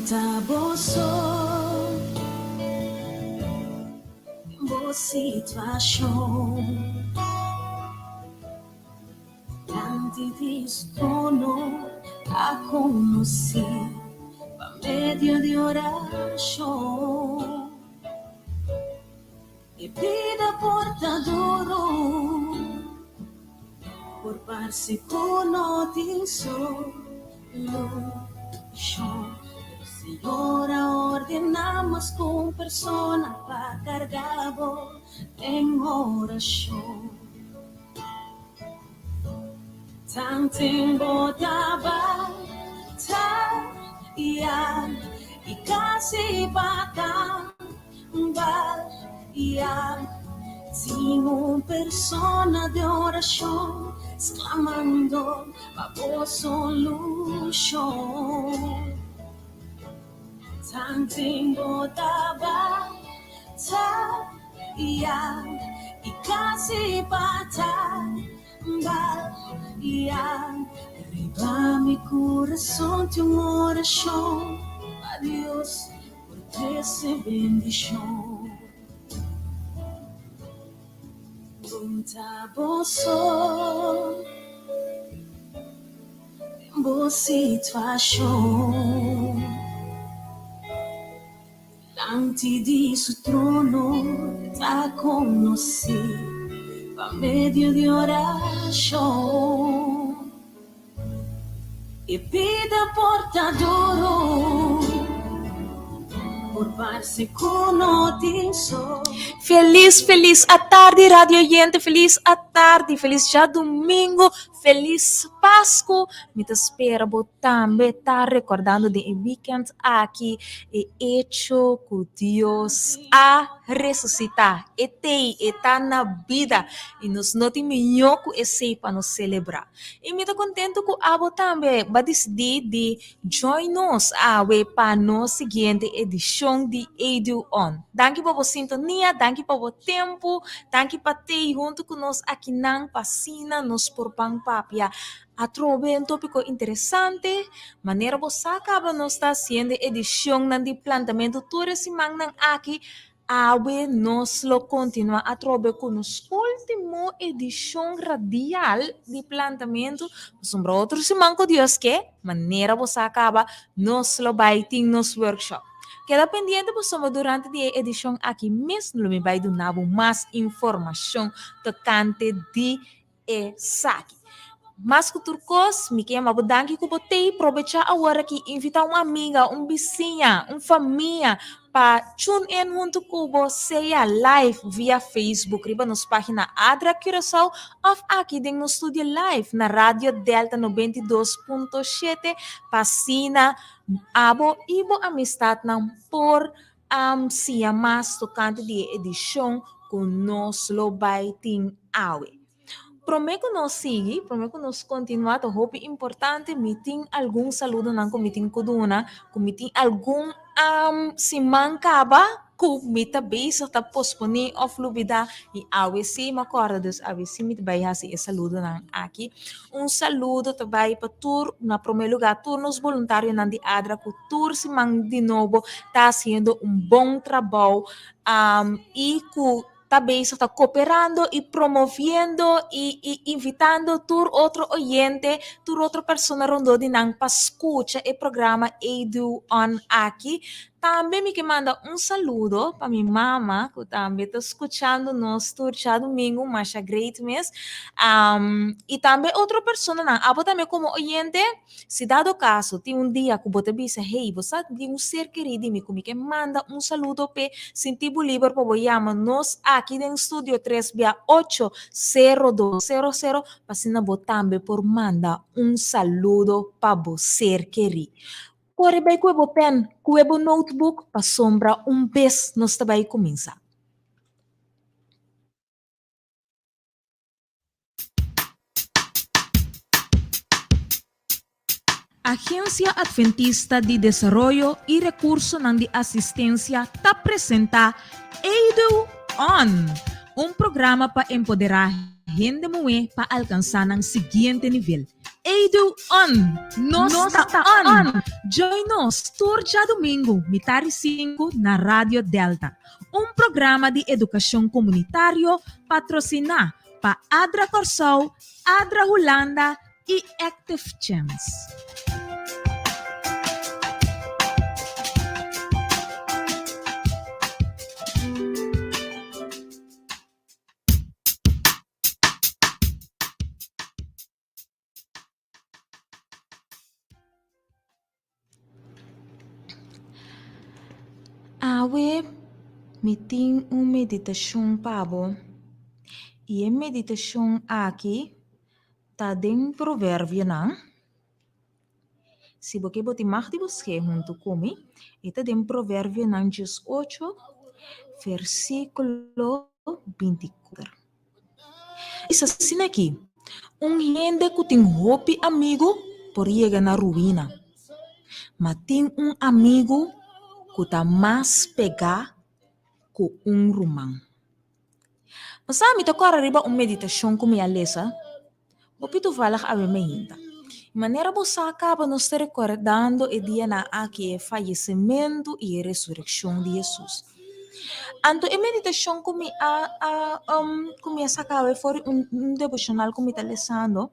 Taboso, boa situação, grande destrono a conhecer, por meio de oração, e vida portador, por parce con noticia, Señora, ordenamos con persona para cargado en oración. Tan tengo y casi batalla. Sin una persona de oración exclamando a voz solución. Tanto batalla y casi batalla. Arriba mi corazón de una oración a Dios por esa bendición. Taboso, boa situação, diante de seu trono tá conosco, por meio de oração, e vida portador, por parce com notícia. Feliz a tarde, rádio oyente, feliz a tarde, feliz já domingo, feliz Páscoa. Me espera também tá recordando de weekend aqui e hecho que Deus a ressuscitar, e tá na vida e nos noti melhor que esse para nos celebrar. E me tá contento que abo também vai decidir de join nos para nossa seguinte edição de Edu On. Danke por sintonia, danke por tempo, danke por ter junto conosco aqui na Pasina, nos por Papia. A trove um tópico interessante, maneira você acaba nos está sendo edição de plantamento toda semana aqui, awe nos lo continua a trove com nos último edição radial de plantamento, sombra outro semana com Deus que maneira você acaba nos lo vai ter nos workshop. Queda pendiente por durante a edição aqui mesmo me vai dar mais informação tocante de saque. Mas que turcos, me quer mas danke que botei aproveitar agora que invitar uma amiga, vizinha, família para tune in junto com você live via Facebook, riba nos página Adra Curaçao of aqui dentro no estúdio live na Rádio Delta 92.7 Pasina abo ibo amistad não por sia mais tocante de edição com nós lo baiting awe. Prometo nos seguir, prometo nos continuar, to hope importante, meeting algum saludo ng meeting ko doon, meeting algum si mancaba, kumita base sa posponi of lubida, e awesi macordos, awesi mitbaya si saludo ng aqui. Saludo tabay pa tour, na primeiro lugar, turnos voluntário ng di Adra, ku tour si Mang Dinobo, tá haciendo bom trabalho, e ku também está cooperando y promoviendo y invitando tu otro oyente, tu otra persona rondo de nang pascucha el programa Edu On aquí. Também me manda saludo para minha mama, que também está escutando nós já domingo, Masha Great Miss. E também outra pessoa, abo também como oyente, se dado caso, tem dia que você diz, hey, você tem ser querido, me manda saludo para sentir livre para chamar nós aqui no estúdio 3 via 80200, para se não também por manda saludo para você querido. Corre bem com o pen, com o notebook, para sombra vez nós também começar. Agência Adventista de Desarrollo e Recurso de Assistência te apresenta Edu On, programa para empoderar gente mulher para alcançar o seguinte nível: Edu On! Nosta On! Join nos Turja Domingo, mitari 5 na Radio Delta. Programa de educação comunitário patrocinado pa Adra Corsou, Adra Holanda e Active Chance. Awe meeting meditação pabo. E a meditação aqui tá em provérbio não? Se você botar mais de você junto comigo, está em provérbio não 18, versículo 24. Isso assim aqui. Gente que tem hope amigo por chegar na ruína. Mas tem amigo que está mais pegar que romão. Mas sabe, eu quero arriba meditação com minha lesa. O pito fala que a me ainda. Maneira você acaba nos recordando o dia na aqui é falecimento e ressurreição de Jesus. Anto a meditação com minha sacava foi devocional com minha lesando.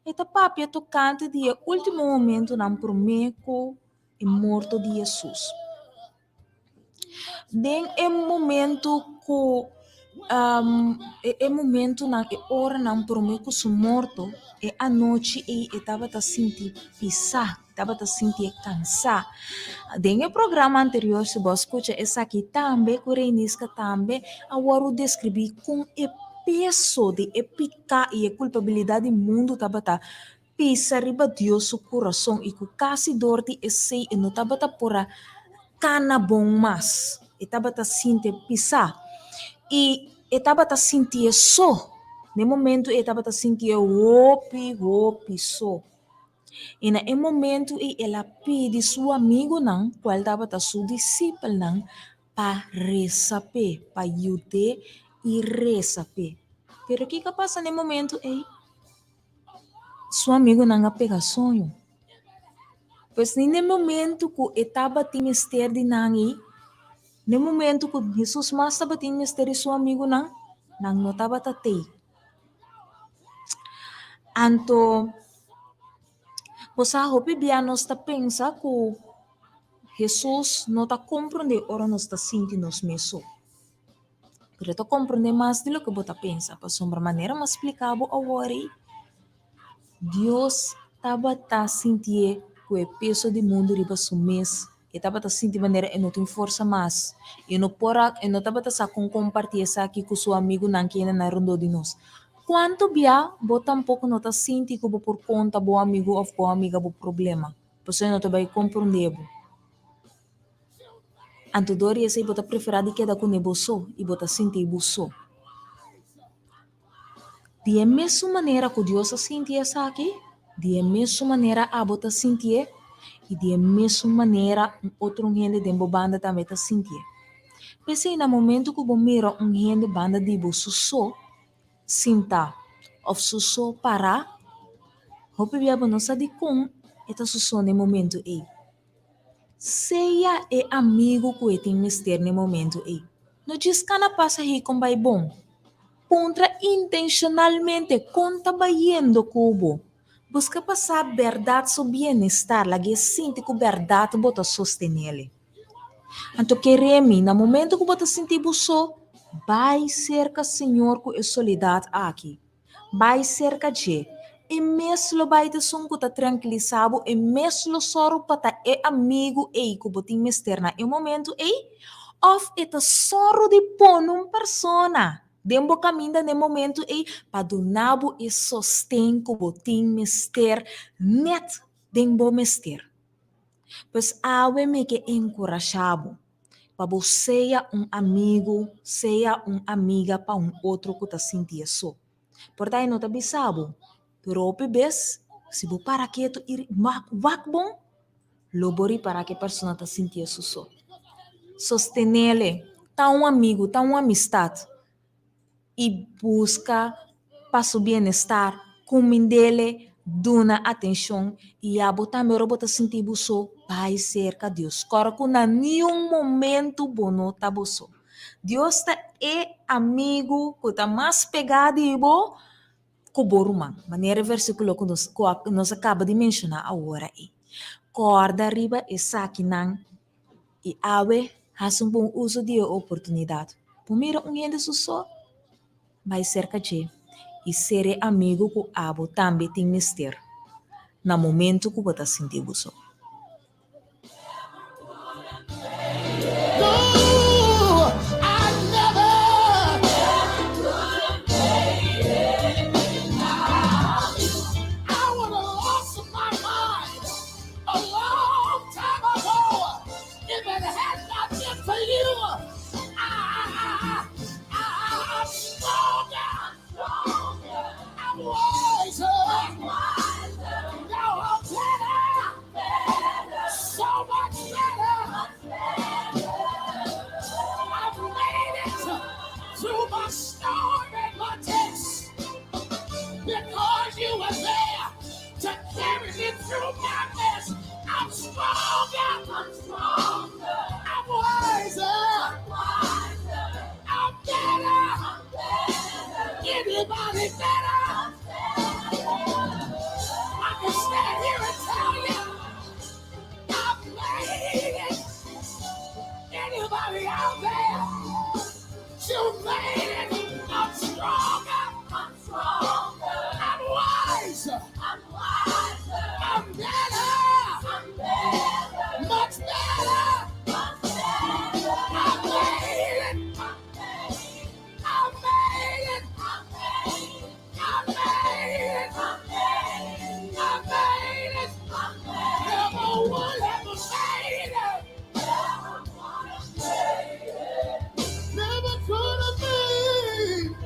Eta papia tocante de último momento na promeco e morto de Jesus. Den é momento que é momento na hora na promeco su morto e a noite e estava a sentir pisar, estava a sentir cansar. Den o programa anterior se você escuta essa aqui também, que reinisca também, agora descrevi com o peso de epica e a culpabilidade do mundo estava a pisar riba Deus o coração e que quase dor de esse e não estava a pôr cana bom mas estava a sentir pisar. E estava a sentir só. No momento, estava a sentir hopi só. E no momento, ela pede seu amigo, não, qual estava a seu discípulo, não, para receber, para ajudar e receber. Pero o que passa no momento, seu amigo não pega sonho. Pois no momento que estava a mistério de não, no momento que Jesus mais estava tendo mistério seu amigo não estava a ter. Anto, você hope bia nós está pensa que Jesus não está compreendendo ora nós está sentindo nós mesmo. Pero está compreendendo mais do que você pensa. Para sombra maneira mais explicável agora, Deus estava a sentir que o peso do mundo riba seu mês. E estava a sentir maneira e não tem força mais. E não estava a compartilhar isso aqui com seu amigo não que na rondo de nós. Quanto bia, bo tampouco não está sentindo que por conta bo amigo ou bo amiga bo problema. Você não vai compreender. Anto dori esse bota preferado que da com nebo só e bota sentir bo só. De a mesma maneira que Deus sentia isso aqui, de a mesma maneira a bota sentir e de a mesma maneira outro gente de banda também está sentir. Pensei no momento que eu miro gente banda de bo só sinta of suso para hope biaba não sabe com eta suso no momento seja amigo que tem mister no momento não diz que não passa aí com vai bom contra intencionalmente conta baiendo cubo busca passar verdade sobre bem-estar lá que sente que verdade bota sostener então queremos no momento que bota sentir buço vai cerca Senhor com a soledade aqui. Vai cerca de. E mesmo vai te sonco tá tranquilizado. E mesmo soro para amigo que botin misterna. E momento of eta soro de pôr persona. Dembo caminha no momento para donabo e sostém que botin mister net dembo mister. Pois awe me que encorajado. Para você amigo, seja amiga para outro que está sentindo só. Portanto, não está bisabo. Pero bebês, se você para quieto ir bom, lobori para que a pessoa está sentindo só. Sostenele, tá amigo, tá amistade. E busca para o bem-estar, comendele, duna atenção e a botar meu robota sentir buso vai cerca Deus. Cora com na nenhum momento bonota buso. Deus tá é amigo, que tá mais pegado e bo com borumang. Maneira versículo que nós acaba de mencionar agora é. Corda riba e saquinang e awe has um bom uso de oportunidade. Primeiro gente só vai cerca de e ser amigo com abo também tem mister. Na momento que você sentir isso. Because you were there to carry me through my mess. I'm stronger. I'm stronger. I'm wiser. I'm wiser. I'm better. I'm better. Anybody better? I'm better. I can stand here and tell you I've made it. Anybody out there? You made it. I'm stronger. I'm stronger. I'm wiser. I'm wiser. I'm better. I'm better. Much better. Much better. I made it. I made it. I made it. I made it. I made it. I made it. I made it. Never would have made it. Never would have made it. Never could have made it.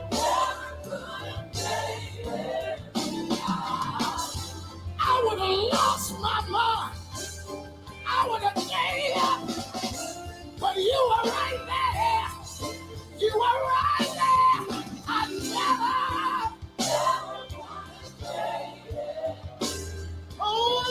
I would have lost my mind. I would have gave up. But you were right there. You were right there. I never. Oh, I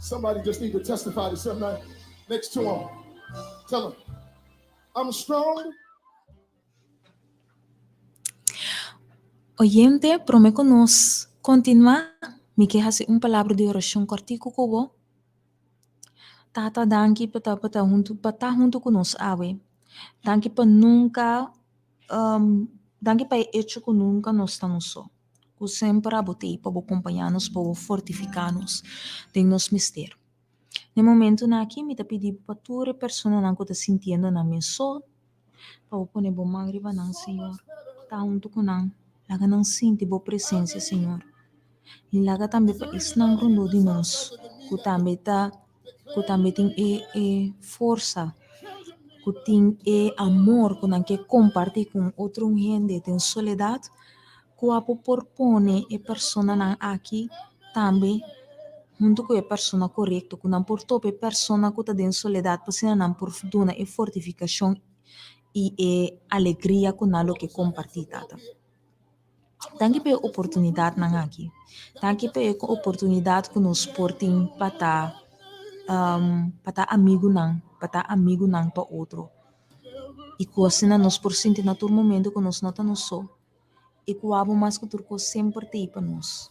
Somebody just need to testify to somebody next to him. Tell him, I'm strong. Oyente, prometo nos continuar. Me quer fazer palavra de oração cortico com Tata, danke pata junto conosco, awe. Danke pa nunca, danke pa hecho que nunca nós estamos só. Que sempre abotei para acompanhar-nos, para fortificar-nos, tem nos mistério. No momento na aqui, me tá pedindo para toda pessoa que está sentindo na minha só, para pôr boa mão riba não, Senhor. Tá junto com não, laga não sente boa presença, Senhor. E laga também para isso não rondo de nós, que também tem força, que tem amor, que não quer compartilhar com outro gente, tem soledade, que a propõe a pessoa aqui também junto com a pessoa correta, que não portou a pessoa que está em soledade, para não por fortuna e fortificação e alegria com algo que compartilha. Tanto pela oportunidade não aqui, tanto pela oportunidade que nos portem para amigo não para outro. E que assim nós por sentir na todo momento que nós não estamos só. E que o abo mais que turco sempre tem para nós.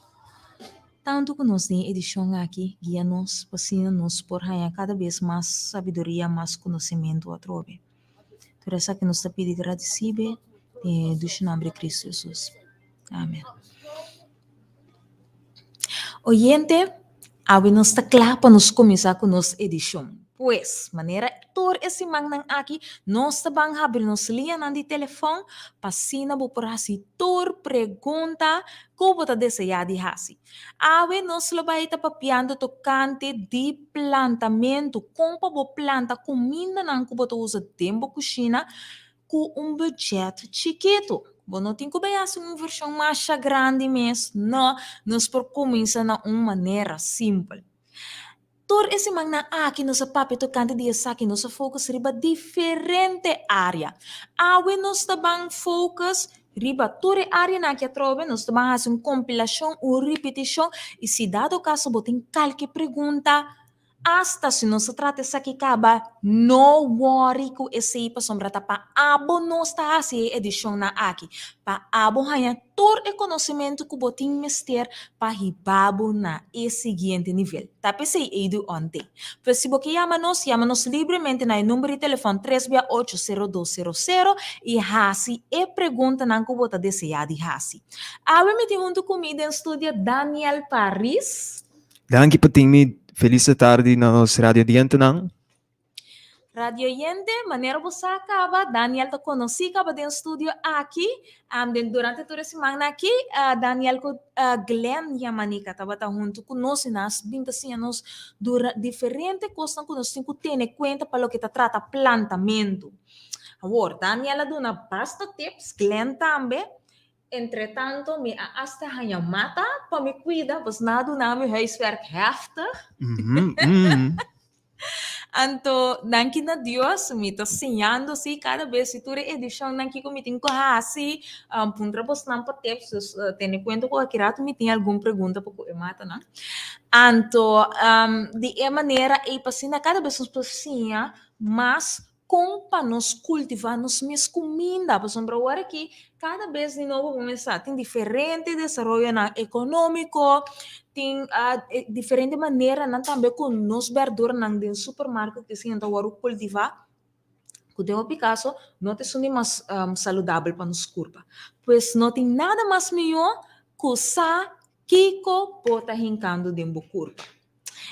Tanto que nós tem edição aqui, guia-nos, nos por ganhar cada vez mais sabedoria, mais conhecimento a trove. Por isso que nós te pedimos agradecido do nome de Cristo Jesus. Amém. Oyente, agora nós está claro para nos começar com nossa edição. Pois, maneira, todo esse manhã aqui, nós vamos abrir nossa linha de telefone para sina por assim, toda pergunta que você deseja de fazer. Agora nós vamos estar papiando tocante de plantamento, como você planta comida que você usa tempo cozinha com budget chiquito. Bom, não tem que ser uma versão mais grande mesmo, não, nós por começar de uma maneira simples. tur esse magna aqui no sa papi to kanti dia saki no sa focus riba diferente área. Awe nos tabang focus riba ture área na que trove nos tabang hace compilação ou repetição e se dado caso botem qualquer pergunta hasta se não se trata essa que acaba, no worry com esse aí para sombra pa abo não está assim edição na aqui pa abo hanya todo o conhecimento que botin mester pa hibabo na e seguinte nível tapi se edu ontem pues se você chama-nos livremente na número de telefone 3680200 e hasi e pergunta na que bota desejar de hasi. Awe me junto comigo em estúdio Daniel Paris. Danke pating feliz tarde na nos Radio Diante nang. Radio Yente, maneira você acaba, Daniel te conheci, acaba dentro do estúdio aqui, durante toda a semana aqui, Daniel com Glenn Yamanika, estava junto conosco, nós 25 anos, diferente coisas que nós temos que ter em conta para o que trata plantamento. Agora, Daniela dá basta tips, Glenn também. Entretanto, me hasta hanya mata para me cuidar, pois nada na meu huiswerk heftig. Anto, danke na Dios, me está ensinando si cada vez se tu edição nanki ko meeting ko hasi, puntra pos nampa tips, tene cuento ko akirato me tem alguma pergunta para ko mata na. Anto, de maneira e pasina cada vez nos passinha, mas com para nos cultivar nos minhas comidas, para sombra agora aqui, cada vez de novo começar, tem diferente desenvolvimento econômico, tem diferente maneira, não também com nos verduras no supermercado que se então agora cultivar, que deu Picasso, não tem só mais saudável para nos curva, pois não tem nada mais melhor que sa Kiko pota hincando dentro da curva.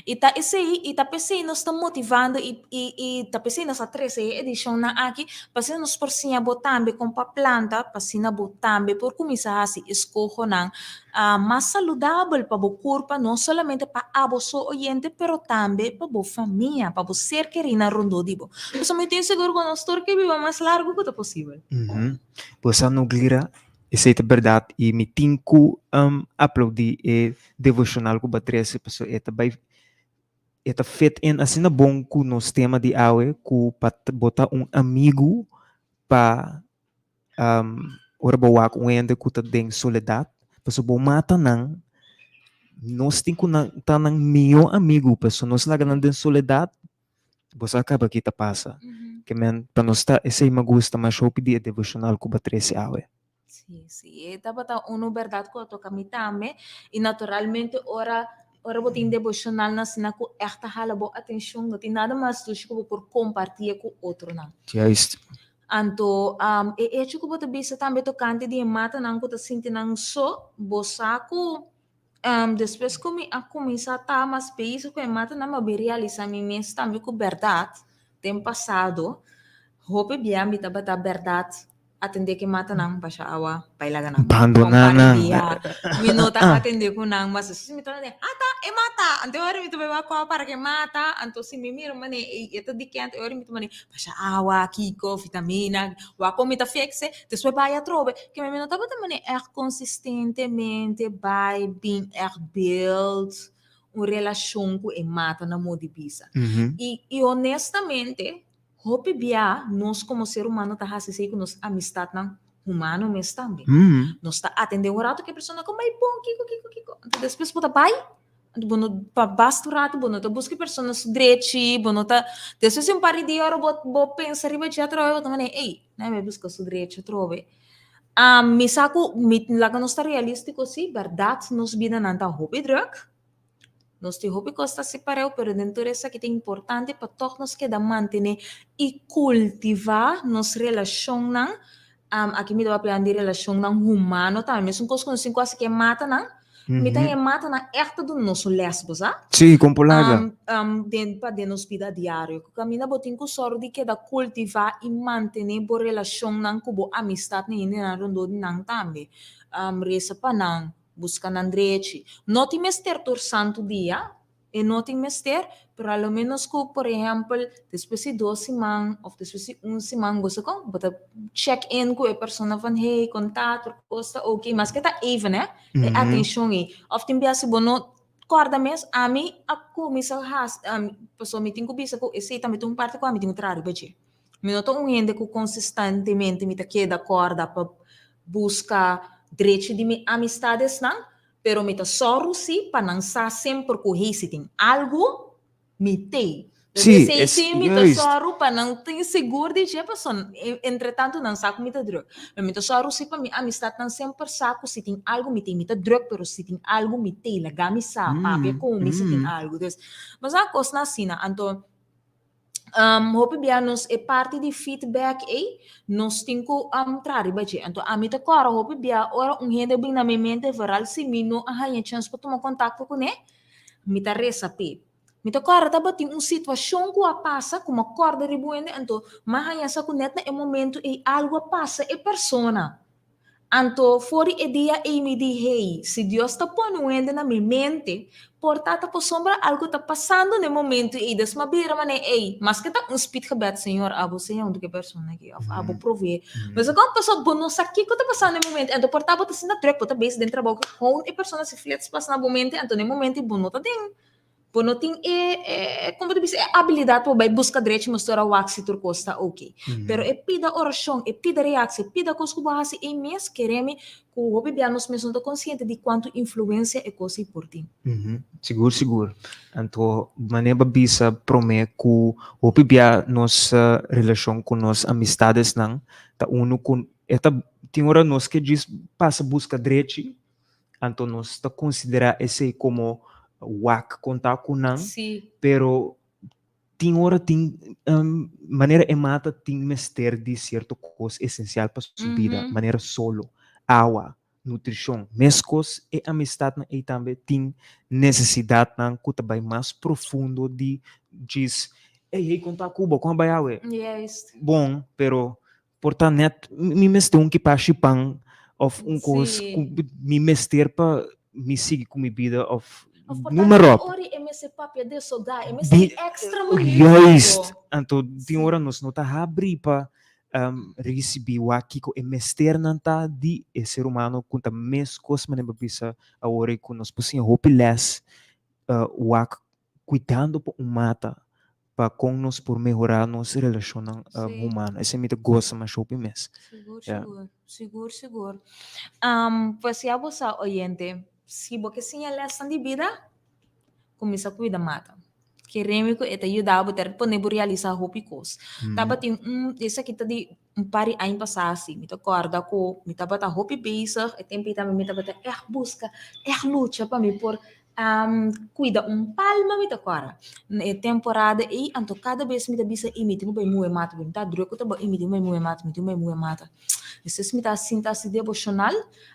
E tá esse aí, e tá pensando nos está motivando e tá pensando nessa terceira edição na aqui, para nos porcinha botambe com pa planta, para sina botambe por começar a se escolher não mais saudável para o corpo, não somente para a vossa oyente, pero também para a família, para o ser querido rondo dibo. Pois eu me tenho seguro que nós que viva mais largo que possível. Pois não gira, essa é a verdade e me tinco upload e devocional com batrese, pessoa é também eta fit in assim na bom com nos tema de awe ku pat botar amigo pa ora bawa com ende ku ta deng soledad paso bo mata nang nos tem ku na tanang mio amigo paso nos laga nang den soledad bosa acaba kita passa que men para nos ta esse me gusta mas hope dia devocional ku batrese awe. Sim, eta bata uno verdade ko to kamitame e naturalmente ora botin devocional na sina ko echt hala bo atenção não tem nada mais do que por compartilhar com outro não. Juist. Anto e chuko bota bisa também to cante de mata não ko ta sinti nang so bosaku depois como a começar tá mais peso com mata na me realizar mim mesmo também com verdade tem passado hope bia mi tabata verdade atender que mata nang pasha awa pailaga nang abandonana minuta atender ko nang mas se mi tona ata e mata ante ora mi to ba ko para que mata anto si mi miro mane eta dikante ora mi to mane pasha awa kiko vitamina wa ko mi ta fixe después vai a trove que mi minuta bota mane consistentemente vai being build uma relação com e mata na modibisa e honestamente hope bia nós como ser humano tá hasisi com nos amistad não humano mesmo também nós tá atendendo um rato que a pessoa como ai bom kiko então depois bota pai bono pa basta rato bono tá busca pessoas direiti bono tá depois um par de hora bo pensar riba já trove também ei né me busca su direito trove me saco me laga nós tá realístico sim verdade nos vida não tá hope druk. Nós te hope costa separeu, pero dentro dessa que é importante para todos nós que da manter e cultivar nossa relação não, aqui me dá para aprender relação não humano também, mesmo coisa que nós quase que mata não, me tem mata na erta do nosso lesbos, ah? Sim, com polaga. Dentro para de nos vida diário, que caminha botin com sorte que da cultivar e manter boa relação não com boa amistade nem na rondo não também, resa para não buscan Andrechi. No te mester por santo dia, e no te mester, pero a lo menos que, por exemplo, depois de 2 semanas, ou depois de 1 semana, você com, bota check-in com a pessoa van, hey, contato, costa, ok, mas que tá even, né? E atenção aí. Of tem biasa bono acorda mes, ako misa paso mi tinko bisa ko, esse também tem parte ko, mi tinko trari baje. Mi noto gente que consistentemente me queda corda para buscar direito de mi amistades não, pero me só si para não estar sempre com esse tem algo me tem. Sim, Se me só para não ter seguro de que pessoa, entretanto não saco me drug. Me só si para mi amistade não sempre saco se tem algo me tem drug, pero se tem algo me tem, la gamisa, papi com me se tem algo. Mas a coisa na sina, então hope nos é parte de feedback nos tinko trari baje então a mita cora hope ora gente bem na minha mente viral se mino a chance para tomar contato com né mita recipe mita cora taba tem situação que a passa como corda ribuende então mas essa coneta é momento algo passa persona. Anto fori e dia e me di hey, se Deus está pondo na minha mente, portanto por sombra algo está passando no momento e desmabira mané ei, mas que tá speed gebed Senhor, abo Senhor do que persona aqui, abo prover. Mas agora pessoa bono aqui que está passando no momento, então portanto tá sendo trek, tá base dentro da boca, com e persona se flets passa no momento, então no momento bono tá tem. Bono tem como tu diz, habilidade para buscar direito mostrar o axi turcosta ok. Pero pida oração, pida reação, pida coisa que você e mês queremos que o obibianos mesmo tá consciente de quanto influência é coisa por ti. Seguro. Então, maneira bisa promete que o obibia nossa relação com nossas amistades não, tá uno com esta tem hora nós que diz passa busca direito, então nós tá considerar esse como wak contar com não, pero tem hora tem maneira mata tem mestre de certo coisa essencial para sua vida, maneira solo, água, nutrição, mescos e amistade e também tem necessidade não que também mais profundo de diz ei contar Cuba com a baiawe. Yes. Bom, pero portanto net me mestre que para chipang of coisa me mestre para me seguir com minha vida of número ori ms papia de sogar ms extra muito então tem hora nós não tá abrir para receber o aqui com emester nanta de ser humano com a mes coisa maneira bisa a hora que nós possível hopeless o ac cuidando por mata para com nós por melhorar nossa relação humana esse é muito gosta mas hope mes seguro pues se a você oyente se você señala essa de vida começa a cuidar mata queremos que te ajudar a ter poder realizar hobbies tava tem esse aqui tá de pari aí passar assim me acorda com me tava tá hobby base e tempo também me tava tá busca luta para me por cuida palma me acorda na temporada e anto cada vez me bisa imite no bem muito mata bem tá duro que tá imite muito mata esse me tá assim tá se devocional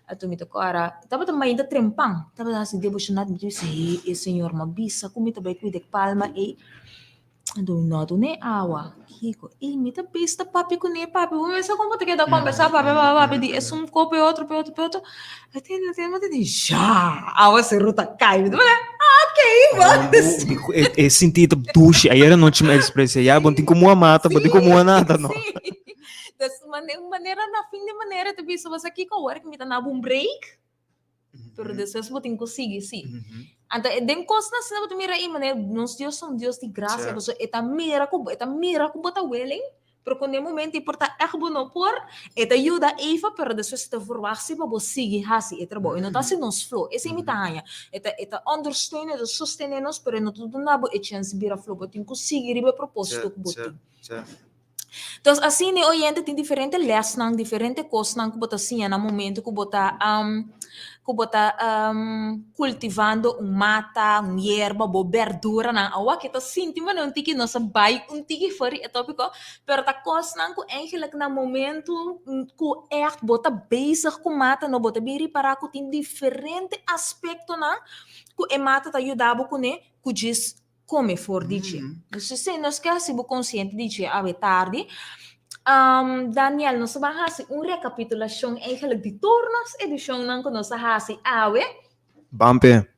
ato me acorda tava também ainda trempang tava assim devocional me disse e senhor ma bisa como me tá bem cuida palma e do nodo ne awa kiko e me tá besta papi com ne papi vamos ver se como tá que dá conversar papi de é um copo outro até mas de já awa se ruta cai me ok mano é sentido duche aí era não tinha expressão já bom tem como a mata bom tem como a nada não dessa maneira na fim de maneira tu bisa você aqui com work me tá na um break pero depois vou ter que conseguir sim então den coisa na cena tu mira aí maneira nós Deus são Deus de graça você eta mira com bota welling pero quando é momento importa é bom não por eta ajuda Eva pero depois te verwacht para você seguir hasi é trabalho não tá se nos flow esse me tá eta understand eta sustain nos pero não tudo na bo chance vira flow botin conseguir riba propósito que botin então, assim, né, oriente tem diferentes lessons, diferentes coisas que você assim, no momento que você cultivando mata, erva, verdura, não, awa que tá sentindo, não tem que nossa bai, tiki fora é tópico, pero tá coisa que eigenlijk no momento que é você bezig com mata, não você bem reparar que tem diferentes aspectos, não, que é mata tá ajudando com né, que diz come for dice. Se nós quer ser consciente dice a tarde, Daniel nós vamos fazer uma recapitulação eigenlijk de turnos edição não que nós fazemos awe. Bampe.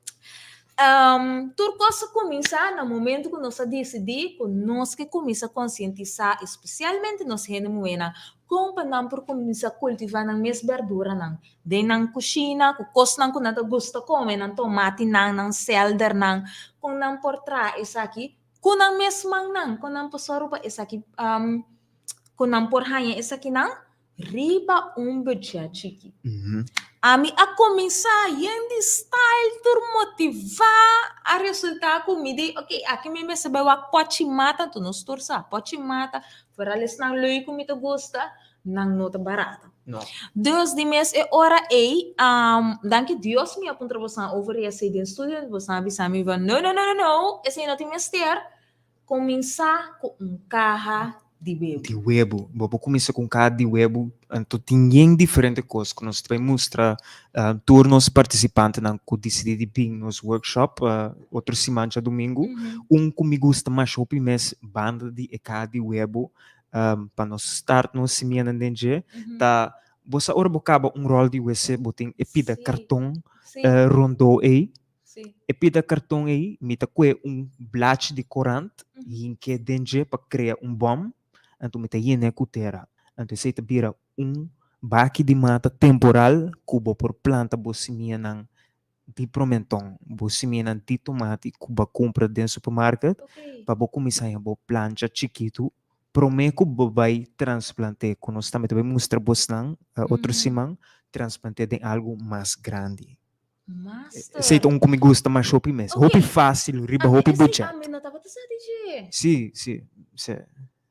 Turcosa começa no momento que nós decidimos que nós que começa a conscientizar, especialmente nós gente moena kung panam por começar a cultivar ng mes verdura nang de nang kusina, kukos nang kung nato gusto comer ng tomate nang selder nang kung nang por tra isa aqui kung nang mes mang nang kung nang posoro pa isa aqui kung nang por hanya isa aqui nang riba budget chiqui. Mhm. Ami a começar yendi style tur motivar a resultar comida. Ok, aqui me sabe wa pode mata tu nos torça, pode mata. Para eles não lei comida gosta, não nota barata. No. Deus de mês é hora aí, danke Deus me apontou você over esse de estúdio, você avisa me vai não, esse não tem mestre. Começar com carro de bebo. De webo. Vou começar com cada de webo. Então, tem diferente coisas que nós vamos mostrar turnos participantes que decidem vir nos workshop, outra semana, domingo. Que me gusta mais o mês banda de cada de webo para nós start nos semana dentro. Tá, você ora bocaba rol de WC, botem epida cartão rondo aí. Epida cartão aí, me tá blach de corante, em que dentro para criar bom. Então, me tá yene cutera. Então, você tá vira baque de mata temporal cubo por planta bosimia nang de promentão, bosimia nang de tomate cuba compra dentro do supermercado, para bo começar a bo plancha chiquito, prometo bo vai transplante, quando nós também mostrar bos nang outro simang transplante de algo mais grande. Sei que me gusta mais hopi mes. Hopi fácil, riba hopi budget. Sim.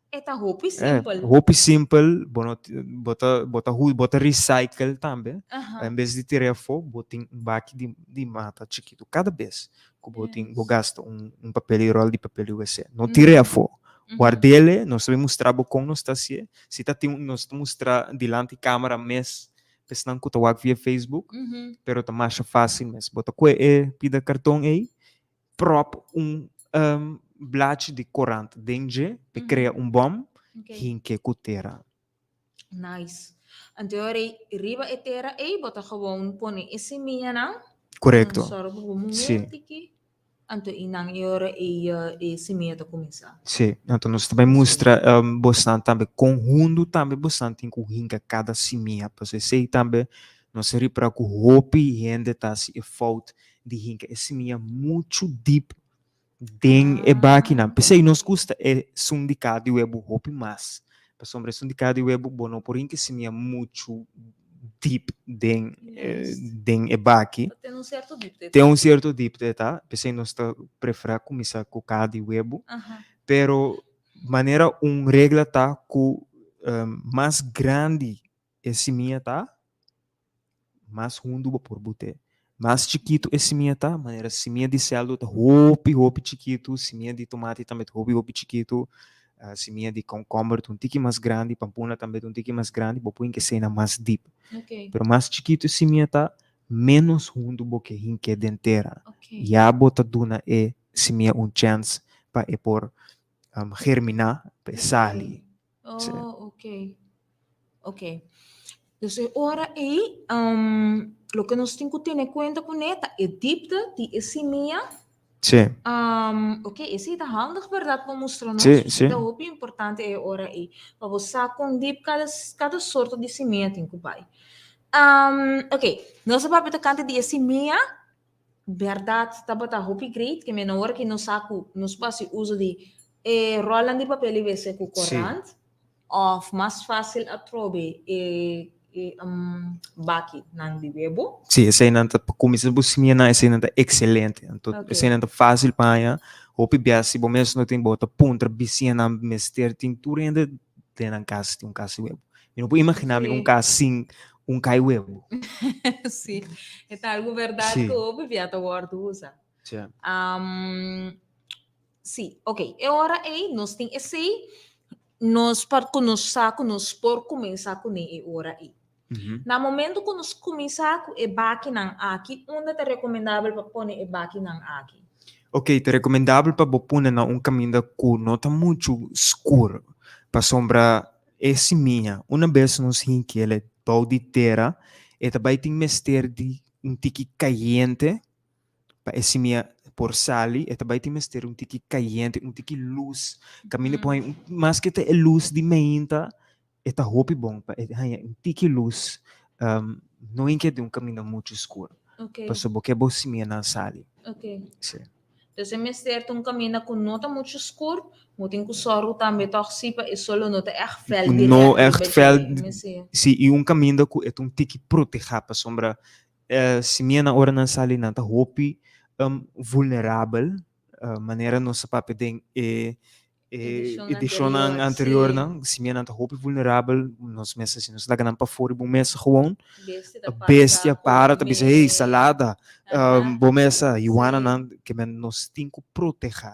Eta hopi simple. Hopi simple, bota recycle também. Em vez de tirar fogo, botem baque de mata chiquito. Cada vez que botem, gasta papel e rol de papel USC. Não tire fogo. Guardele, nós vamos mostrar com nós tá se tá nós mostrar delante câmera mes, pensando que tá via Facebook, pero tá mais fácil mes. Bota pida cartão aí, prop blach de corante dentro para criar bom que cutera. Nice. Então, riba etera aí, bota gewoon põe esse minha não? Correcto. Sim. Então, inang hora esse minha tá começar. Sim. Então, nós também mostra bastante também conjunto também bastante em que cada semia, porque sei também nós seria para que o hopi rende tá se falta de hinca esse minha muito deep den máquina. Pensei, nos custa sindicado web hopi mas. Para sombra sindicado web bono por que se minha muito deep den baki. Tem certo deep, tá? Pensei nós tá preferir começar com cada web. Pero maneira regra tá com mais grande esse minha tá mais fundo por botar. Mais chiquito esse minha tá, maneira seminha de céu tá hopi chiquito, seminha de tomate também hopi chiquito, seminha de concombre um tique mais grande, pampuna também um tique mais grande, bopuin que seja mais deep. Pero mais chiquito esse minha tá menos fundo boque hinque dentera. Já bota duna seminha chance para por germinar, para sair. Ok. Dus ora aí, lo que nós temos que ter em conta com esta é dipta de esse minha. Sim. Ok, esse é handig, verdade, para mostrar nós. Sim. É muito importante é ora aí. Para você com dip cada sorte de semente tem que vai. Ok, nós vamos para canto de esse minha. Verdade, tá bota hopi great, que na hora que nós saco, nós passe uso de rola de papel e vese com corante. Of mais fácil a trobe baki nang di bebo. Sim, essa aí não tá começar por cima na essa aí não tá excelente. Então essa aí não tá fácil para hopi biasi bom mesmo não tem bota ponta bicia na mester tem tudo ainda tem na casa tem casa web. Eu não vou imaginar casa assim cai web. Sim, é algo verdade que hopi via tá guardo usa. Sim, ok. E ora aí nós tem esse nós para conosco nos por começar com ele ora aí. Na momento que nós começar com o baki nang aqui, onde é recomendável para pôr o baki nang aqui? Ok, é recomendável para pôr na caminho que não está muito escuro, para sombra esse minha. Uma vez nós que ele pau de terra, e também tem mestre de tique caliente para esse minha por sali, e também tem mestre tique caliente, tique luz. Caminho põe mais que a luz de meinta eta hopi bom pa hanya um tiki luz não em que de um caminho muito escuro Ok, passo boque bo simia na sali ok. sim Dus é certo um caminho com nota muito escuro, muito em que soro também torcipa e solo nota echt fel no direto. echt fel Me sei. si e um caminho ku é um tiki proteger pa sombra simia na hora na sali na ta hopi vulnerável maneira nossa papi den edição anterior não se minha nanta roupa vulnerável nós mesas assim nós lá ganham para fora bom mesa gewoon a bestia para tá bisa hey salada bom mesa Ioana não que men nós tem que proteger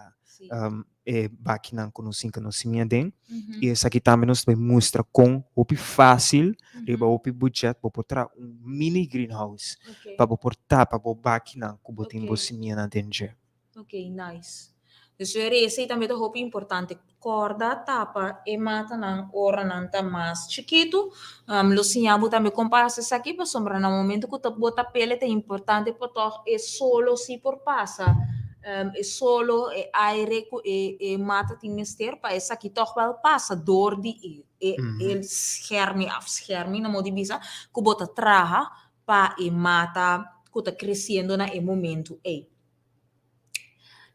baki não conhecem que nós minha den e essa aqui também nós vai mostrar com roupa fácil riba roupa budget para botar mini greenhouse para botar para baki não que botem você minha na dentro. Ok, nice. Dus weer esse aí também é roupa importante. Corda, tapa e mata não ora não tá mais chiquito. Luciano também compara essa aqui para sombra no momento que tu bota pele é importante porque é solo se por passa. É solo é aire e mata tem mister para essa aqui toch wel passa door die scherming afscherming na modi bisa que bota traha para e mata que tá crescendo na momento aí.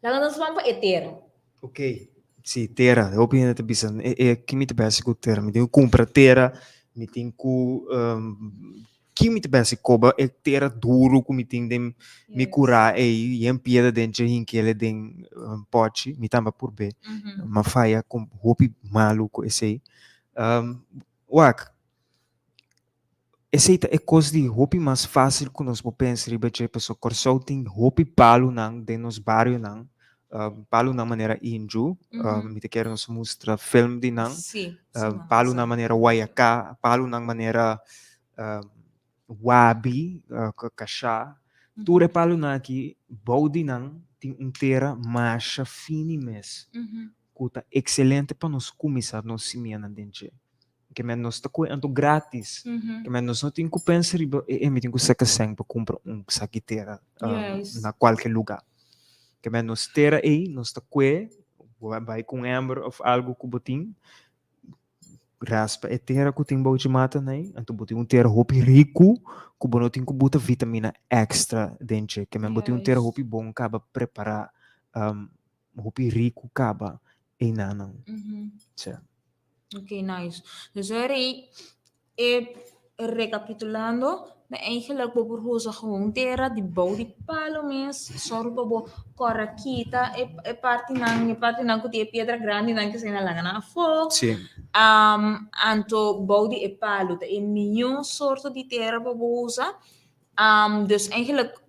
Lá nós vamos para Etera. Ok. Sì, terra, eu opino que bisa que me te basi ku terra, me tenho compra terra, me tenho ku que me te basi koba é terra duro ku me tenho dem me curar e pieda dentro que ele den pote, me tamba por be, ma faia com hopi maluco esse wak esse é coisa de hopi mais fácil que nós pensar riba che pessoa corsou tem hopi palo nang de nos barrio nang palo na maneira inju me te quero nos mostra film de nang palo na maneira wayaka palo na maneira wabi cachá tudo é palo na aqui body nang tem inteira macha fini mes cuta excelente para nos começar nos semana dentro que men nos está coando grátis que men nos não tem que pensar me tem que sacar sangue para comprar saquiteira na qualquer lugar que men nos terá aí nos está vai com amber of algo que botim raspa é terra que tem de mata né então botim terra roupa rico que não tem que botar vitamina extra dentro que men botim terra roupa bom acaba preparar roupa rico acaba e não certo. Ok, nice. Dus aí, recapitulando, eigenlijk behoort ze gewoon terra die bouw die palo mes, zorg voor corraquita, parte nang kuti piedra grande nang kasi na lang na fo. Sì. Anto bouw die palo, de miljoen soorten die terra behoort. Dus eigenlijk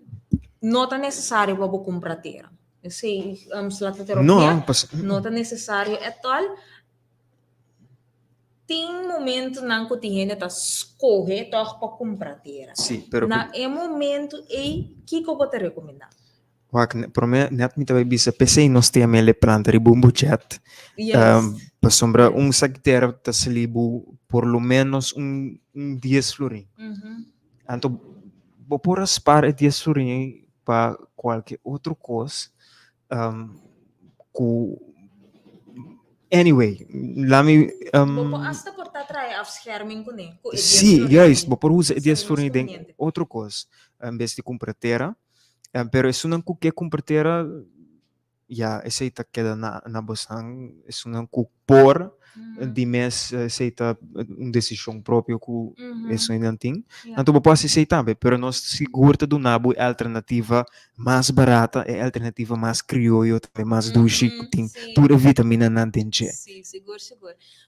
not necessário para comprar terra. Sei, slaat erop no, not necessário at all. Tem momento não que tem gente tá escorre toch para comprar terra. Sim, pero na momento que eu vou te recomendar. Para mim, net me também bisa pensei nós temos ele planta ribu budget. Para sombra saco de terra tá se libo por lo menos 10 florin. Então, vou por aspar 10 florin para qualquer outra coisa. Anyway, lá me hasta portar trai afscherming com ele. Sim, juist, vou por usar 10 florin den outra coisa. Em vez de comprar terra, pero isso não que comprar terra, esse tá queda na bosang, isso não que por de mês aceita uma decisão própria que isso ainda tem. Então vou posso aceitar também, pero nós segura do nabo é alternativa mais barata, é alternativa mais criolla, também mais doce, que tem toda a vitamina na dentro. Sim, seguro.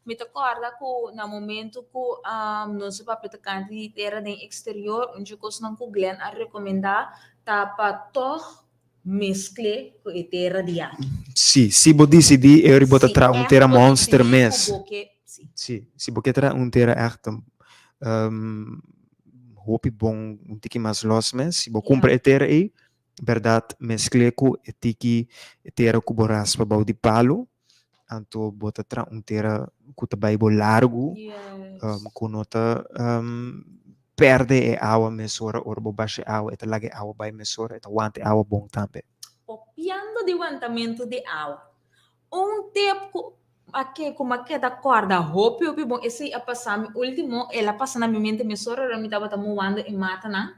Me recorda que no momento que nosso papel de canto era no exterior, onde nós não Glenn a recomendar tapa toch mescle com a terra de ar. Sim, se você decidir, eu vou trazer um terra monster mes. Sim, se você trazer um terra echt hoop bom, um tiki mais los mes, se você compra a terra aí, verdade, mescle com a tiki terra com boras para bau de palo, então bota trazer um terra com tabaco largo, com nota perde a água mesora ou baixa água, eta lage água vai mesora, eta wante água bom também. Copiando de levantamento de água. Tempo aqui como aqui da corda hopi bom esse a passar mi último ela passa na minha mente me sora me tava tamuando e mata não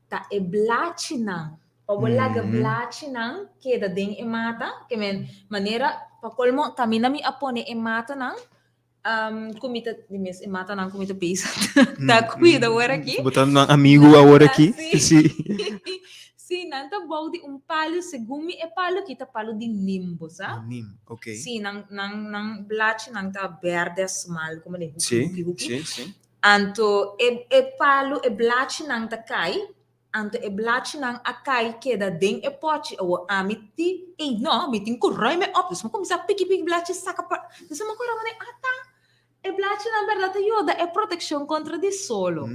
tá e blachi não o bolaga blachi não que da den e mata que men maneira pa colmo tamina mi apone e mata não comita de mes e mata não comita pisa tá cuida agora aqui Botando um amigo agora aqui. Sim. Sim, nanta bom de palo segumi e palo kita palo de nimbo, sa? Nim, ok. Sim, nang blachi nang ta verde small como de Sim, sim. Anto e palo e blachi nang ta kai, anto e blachi nang akai que da den e pochi o amiti e no, mitin ko roi me op, so como sa piki blachi saca pa, so mo ko ramane ata e blachi nang verdade ajuda é proteção contra de solo.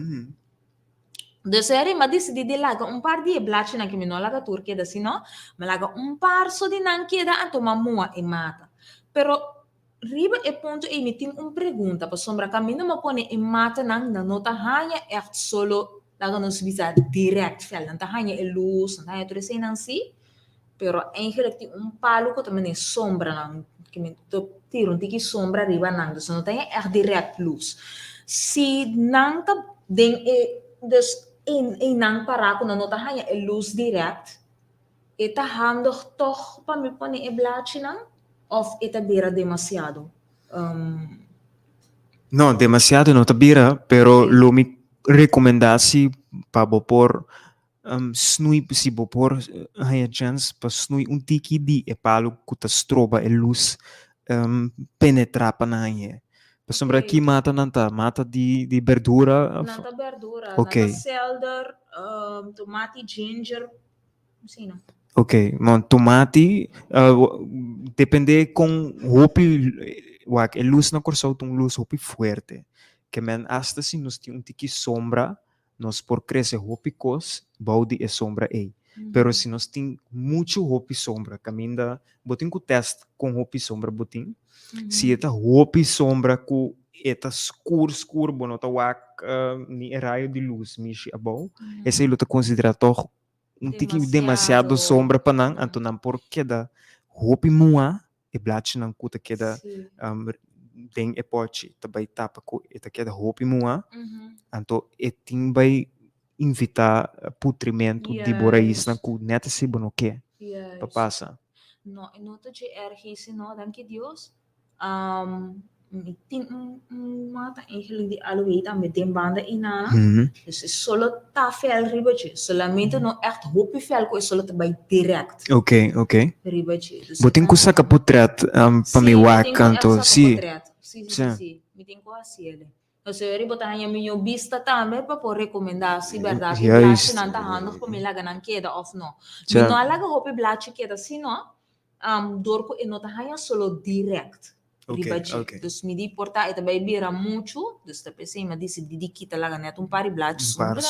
Dus ma decidi di laga un par di eblaci na che mi no laga turche da si no, ma laga un par so di nan chieda anto mamua e mata. Però riba e punto e mi ting un pregunta, pa sombra cammino ma pone e mata nan na nota hanya echt solo laga non subisa direct fel, nan ta hanya e luz, nan hanya sei nan si, però eigenlijk die un palo ko tamene sombra nan, che mi to tiro un tiki sombra riba nan, dus non ta echt direct luz. Si nan ta den e dus in nang para ko na nota hanya e luz direct, ita handig toch pa mi pa ni e blachi nang? Of ita bira demasiado? No, demasiado no tabira, pero lo mi recomendasi pa bopor snui si bopor haya chance pa snui un tiki di e palo kuta stroba e luz penetra pa na hanya. Pa sombra aqui mata nanta, mata di verdura. Nanta verdura, Okay. nanta celery, tomate, ginger, assim não. Ok, man, tomate, depende com hopi, wak, luz na corso tung luz hopi fuerte. Que men hasta si nos tem um tiki sombra, nos por crescer hopi cos, baudi e sombra ei. Pero se nós tem muito hopi sombra, caminda, botin com teste com hopi sombra botin. Se eta hopi sombra com eta escuro, bonota wak, ni raio de luz, mishi abau. Esse ele tá considerado toch um tiki demasiado sombra para não, então não por queda hopi mua e blachi não kuta queda tem e pochi também tapa com eta queda hopi mua, então e tem vai invitar putrimento de borais na ku neta se bono que para passa. No, nota de ergis no, danke Dios. Ting mata eigenlijk die aloe met den banden in dus is solo ta fel ribetje solamente no echt hopi fel ko is solo te bij direct ok ribetje dus botin ku saka putret pa mi wa canto si mi tengo así ele dus eu botar hanya minha vista também para por recomendar se verdade Yes. blachi nanta handig para me laga nan queda of no mi no laga hopi blachi queda si no dorko e nota hanya solo direct Okay. Dus me di porta eta vai bira muito, dus ta pensei ma disse di kita laga net un pari blach,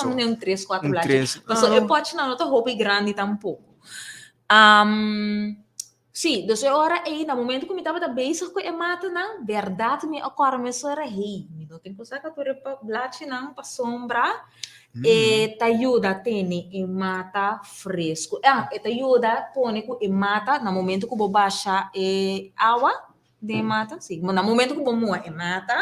não nem 3, 4 blach. Mas eu pode não nota roupa grande tampouco. Sim, dus ora aí no momento que me tava da bezig com e mata não, verdade me agora me sora rei, me não tem coisa que por blach não pa sombra. E te ajuda a ter e mata fresco. E te ajuda a pôr e mata no momento que você baixa água de mata, sim. No momento que você moa e mata,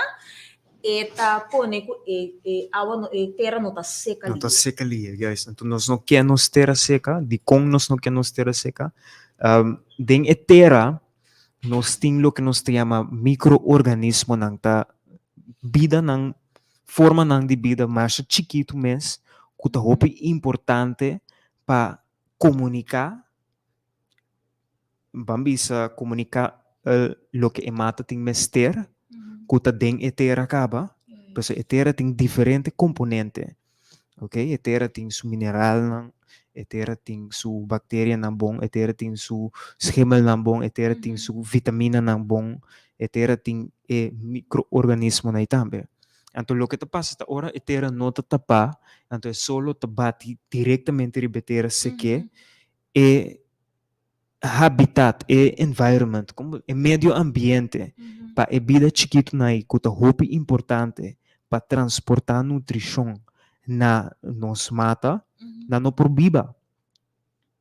e tá pôr e água e terra não tá seca ali. Não tá seca ali, guys. Então nós não queremos terra seca, de com nós não queremos terra seca. Den e terra, nós temos o que nós chama microorganismo nang ta vida nang forma nang de vida mais chiquito mês, que tá hopi importante para comunicar, bambisa comunicar lo que mata tem mester, que tá den e terra acaba, pues e terra tem diferente componente, ok? E terra tem su mineral nang, e terra tem su bactéria nang bom, e terra tem su schimel nang bom, e terra tem su vitamina nang bom, e terra tem microorganismo na também. Então, o que te passa agora é ter não te tapar, então é só te bate diretamente ribeter seque é habitat, é environment, como é meio ambiente, para é vida chiquito na aí, que é muito importante para transportar nutrição na nos mata, na no por biba.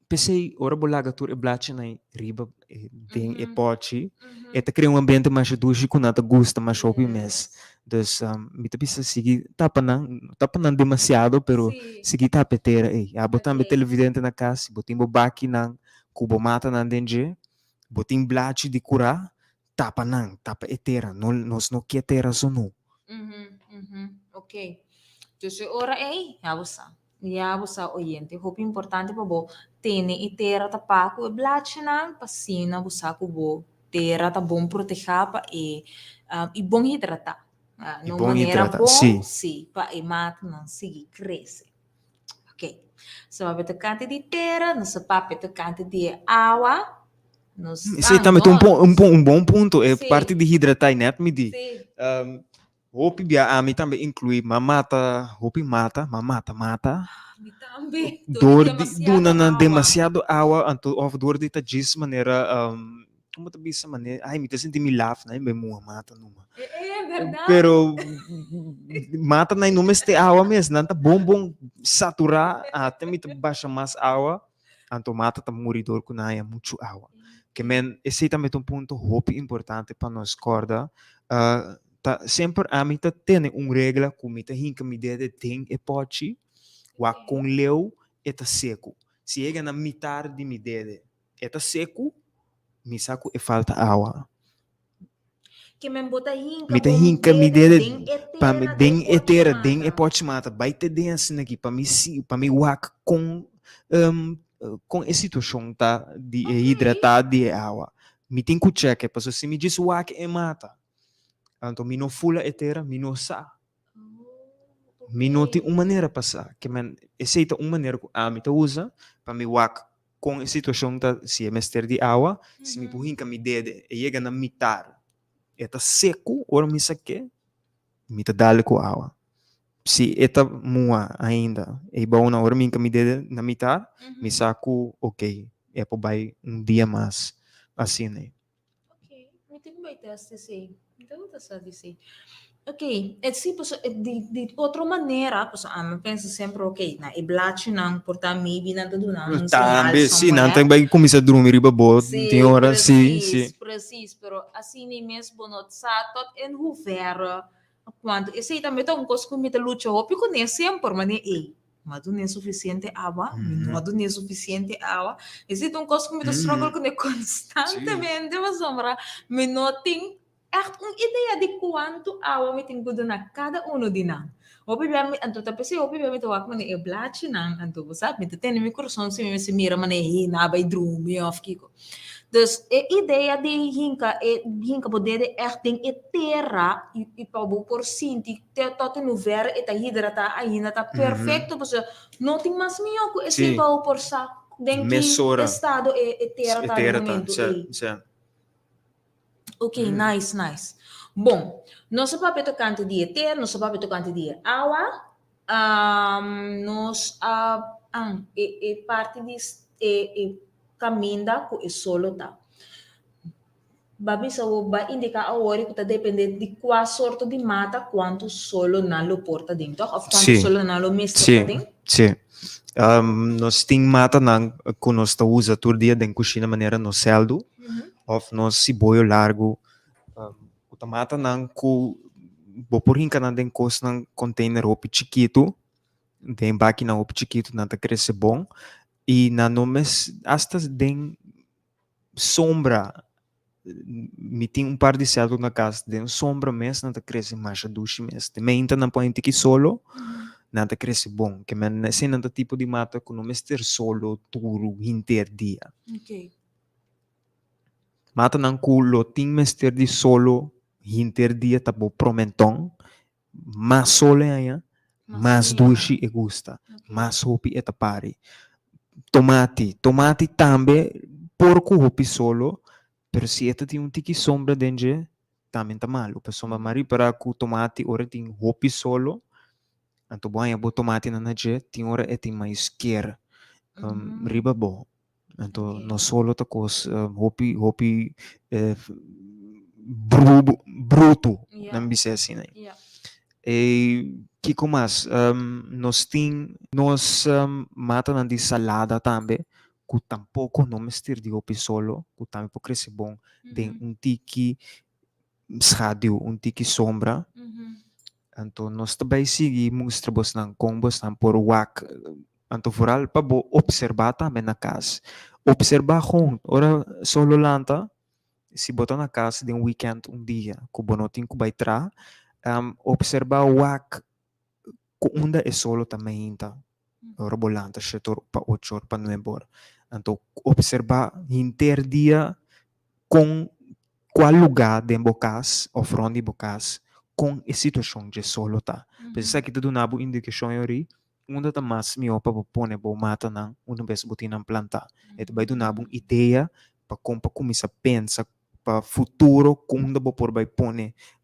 pensei, ora bolaga tur e blache na riba den e Mhm. pochi. Mhm. Eta cria um ambiente mais dushi com nada gusta mais shopping mes. Yes. Dus me tá pensando seguir tapa não demasiado, pero Sim. seguir tapetera a botar Okay. televidente na casa, botar baki nang kubo mata nan denje, botar blache de curar, tapa etera, nós não quer tera sono. Ok. Dus ora Yabusa oyente. Hope importante pa bo. Tene e tera ta paco e blacina, pasina busa ko bo. Tera ta bom proteger pa e bom hidratar. E No bom maneira hidrata, bom, sim. sim, pa e mata não seguir cresce. Ok. Se vai ter cante de terra, não se pape ter cante de água, nos Esse também tem um bom ponto, é Sim. parte de hidratar, né? Me diz. Sim. Hopi bia ami também inclui mamata, hopi mata, mata. Me também. Dor de Demasiado duna na água. demasiado água, anto of dor de tagis maneira como te bisa maneira, ai me te senti me laf, né? Me mua mata numa. É verdade. Pero mata na numa este água mesmo, não tá bom saturar até me te baixa mais água, anto mata tá moridor com naia muito água. Que men esse também é um ponto hope importante para nós corda. Tá sempre a mim tá tendo regra como tá hinca me de tem e pode o com leu eta seco. Se chega na metade de me dede eta seco, me saco e falta água. Que me bota hinca, Me tem bom hinca me dede, dede para me den etera, den e pode mata. Vai ter den assim aqui para me si, para me wak com essa situação tá de hidratar de água. Me tem que check, porque se me diz wak e mata. Então me não fula etera, me não sa. Me não tem uma maneira passar, que man aceita uma maneira que a me usa para me wak com a situação tá se é mestre de água, se me puhinca me dede e chega na metade. Eta seco, ora me saque, me dá com água. Se eta mua ainda, e bom na hora me dede na metade, me saco, ok, é para vai dia mais, assim, né? Ok, me tem que teste sim. Então tá só dizer. Ok, e sim, pues, de outra maneira, pues, eu penso sempre, ok, na e blachi não, portanto, maybe não tudo não, um sinal Também, sim, não somewhere. tem vai começar a dormir riba boa, tem Sim, hora, sim. precies, pero assim nem mesmo não sa tot en hoeverre quando esse também tá coisa que me tá luta o pico nem sempre mas nem mas não é suficiente água não é suficiente água esse coisa que me tá struggle com constantemente mas sombra me não tem echt ideia de quanto água me tem que dar cada de nós. Opi biami anto tapi si opi biami tawag man e blachi nang anto sabe me tem mi coração se mira man e na vai drumi of kiko. Dus ideia de hinka poder echt ding e terra e pa bo por sinti te tot no ver e ta hidrata ainda tá perfeito porque não tem mais minha ko esse pa por sa den que estado e terra tá no momento Ok, nice. Bom, nosso papel tocante de ter, nosso papel tocante de água, parte de caminha com o solo tá. Babi sa ba indica a hora que depende de qual sorte de mata, quanto solo na lo porta dentro, ou quanto solo na lo mestra dentro. Sim. Nós temos mata nang que nós tá usa todo dia dentro cozinha maneira no celdo, ou nós ciboio largo, o tomate nang ku boporin ka na den kos nang container hopi chiquito, den baki na hopi chiquito na ta cresce bom, e na nomes hasta den sombra me tem par de celdo na casa den sombra mes na ta cresce mais a duche mes de menta na põe que solo na ta cresce bom que men assim na tipo de mata com nomes ter solo turu inter dia mata nang kulo ting mester di solo inter dia tabo promenton mas sole aia mas dushi e gusta mas hopi eta pari tomate também porco hopi solo pero se eta tem tiki sombra denge também tá malo pessoa mari para ku tomate ora tem hopi solo anto banha bo tomate na naje tem ora e tem mais quer riba bo anto no solo ta cos hopi bruto não me assim né e que mais nós mata na de salada também que tampouco não mestir de opi solo, que também pode crescer bom, tem tiki schaduw, tiki sombra. Então, nós também seguimos trabalhando com combos por WAC. Então, vooral para observar também na casa. Observar gewoon, ora solo lanta, se botar na casa de weekend, dia, que o bonotinho que vai tra, observar WAC, que onda é solo também, então. Ora bolanta, setor para 8 horas, para 9 horas. Então, observar interdia com qual lugar de bocas, ou fronte de bocas, com a situação de solo tá. Pensa que tudo na boa indicação aí, onde tá mais melhor para pôr bo mata não, onde vez botina plantar. E vai do na boa ideia para começar a pensar para futuro quando bo por vai pôr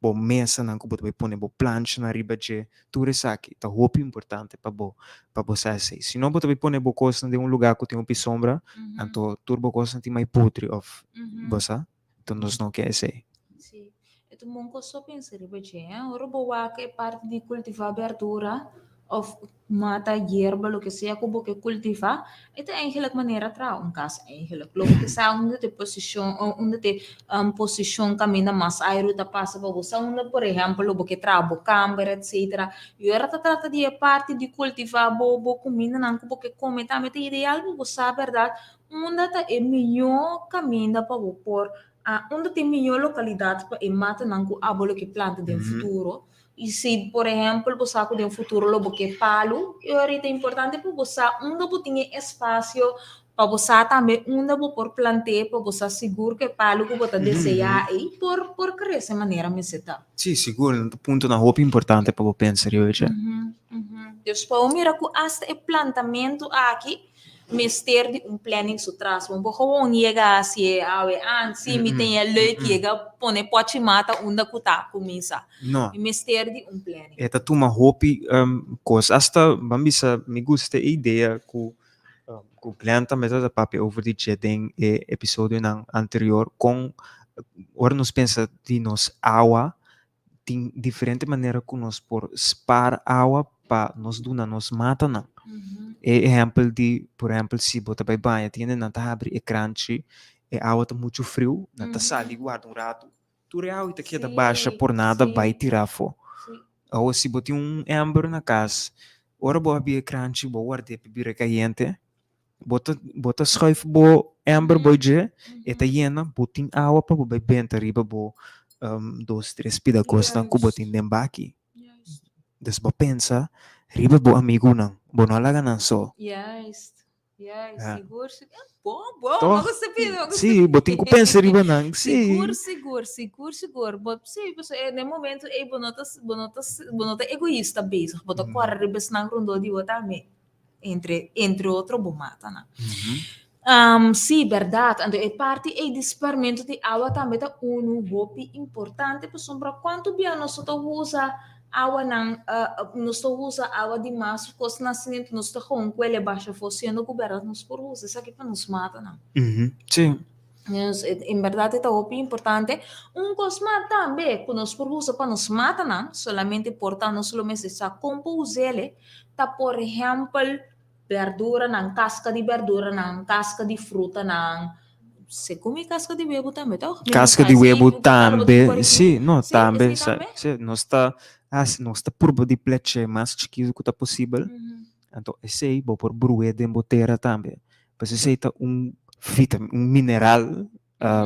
bo mesa não, como vai pôr bo plancha na riba de tudo isso aqui. Tá roupa importante para bo sair. Se não botar vai pôr bo coisa de lugar que tem sombra, então turbo coisa tem mais podre of bosa. Então nós não quer ser. Sim. Então, monco só pensar, o robowaca é parte de cultivar verdura ou mata hierba, o que seja, como que cultivar. Então, é aquela maneira tra um caso, é aquela. Logo que sa onde te posição caminha mais aero da passa para você, onde por exemplo, o que trabo câmara, etc. E ora trata de parte de cultivar bobo comida, não como que come, também tem ideal, você sabe verdade, onde é melhor caminho para pôr onde tem melhor localidade para mata nangu abolo que planta de futuro. E se, por exemplo, você sabe de futuro lobo que palo, é importante para você onde você tem espaço para você também onde você por plantar para você seguro que palo que você deseja e por crescer maneira meseta. Sim, seguro, ponto na roupa importante para pensar hoje. Depois, mira que hasta o plantamento aqui mister de planning su tras mo gewoon yega si awe si mi tem leuk yega pone pode mata unda kuta kumisa No. mister de planning Eta tu uma roupa coisa hasta bambisa me gusta a ideia que o cliente também está papel over de chatting episódio não anterior com ora nos pensa de nós água tem diferente maneira que nós por spar água para nos duna nos mata não. Exemplo de, por exemplo, se botar para banho, tinha na tá abre crunch, a água tá muito frio, na tá sali guarda rato, tu real e tá aqui da baixa por nada vai tirar fo. Ou se botar amber na casa, ora boa bia crunch, boa guarda bebida caliente, bota schuif bo amber boje, e tá hiena, botin água para beber riba bo 2-3 pida costa que botin dembaki. Desba pensa, riba bo amigo não. Bom, não alaga não só. Yes, seguro. Bom, Toch? mas você pediu. Sim, botin que pensa riba não. Sim. Seguro. Bom, sim, você no momento é bonota egoísta mesmo. Bota corre riba não rondo de outra me. Entre outro bom mata, né? Sim, verdade. Então, é parte é disparamento de água também tá roupa importante para sombra quanto bem nós usa água não nós usa água demais porque nascimento nós tá com ele baixa funcionando governo nos por usa isso aqui para nos mata não. Sim. Em verdade é roupa importante cosma também que nós por usa para nos mata não solamente portar não somente essa compor ele tá por exemplo verdura não casca de verdura não casca de fruta não se come casca de huevo também tá Casca de huevo também sim não também nós está por de pleche mais chiquito que tá possível então esse aí vou por brué de botera também mas esse aí tá mineral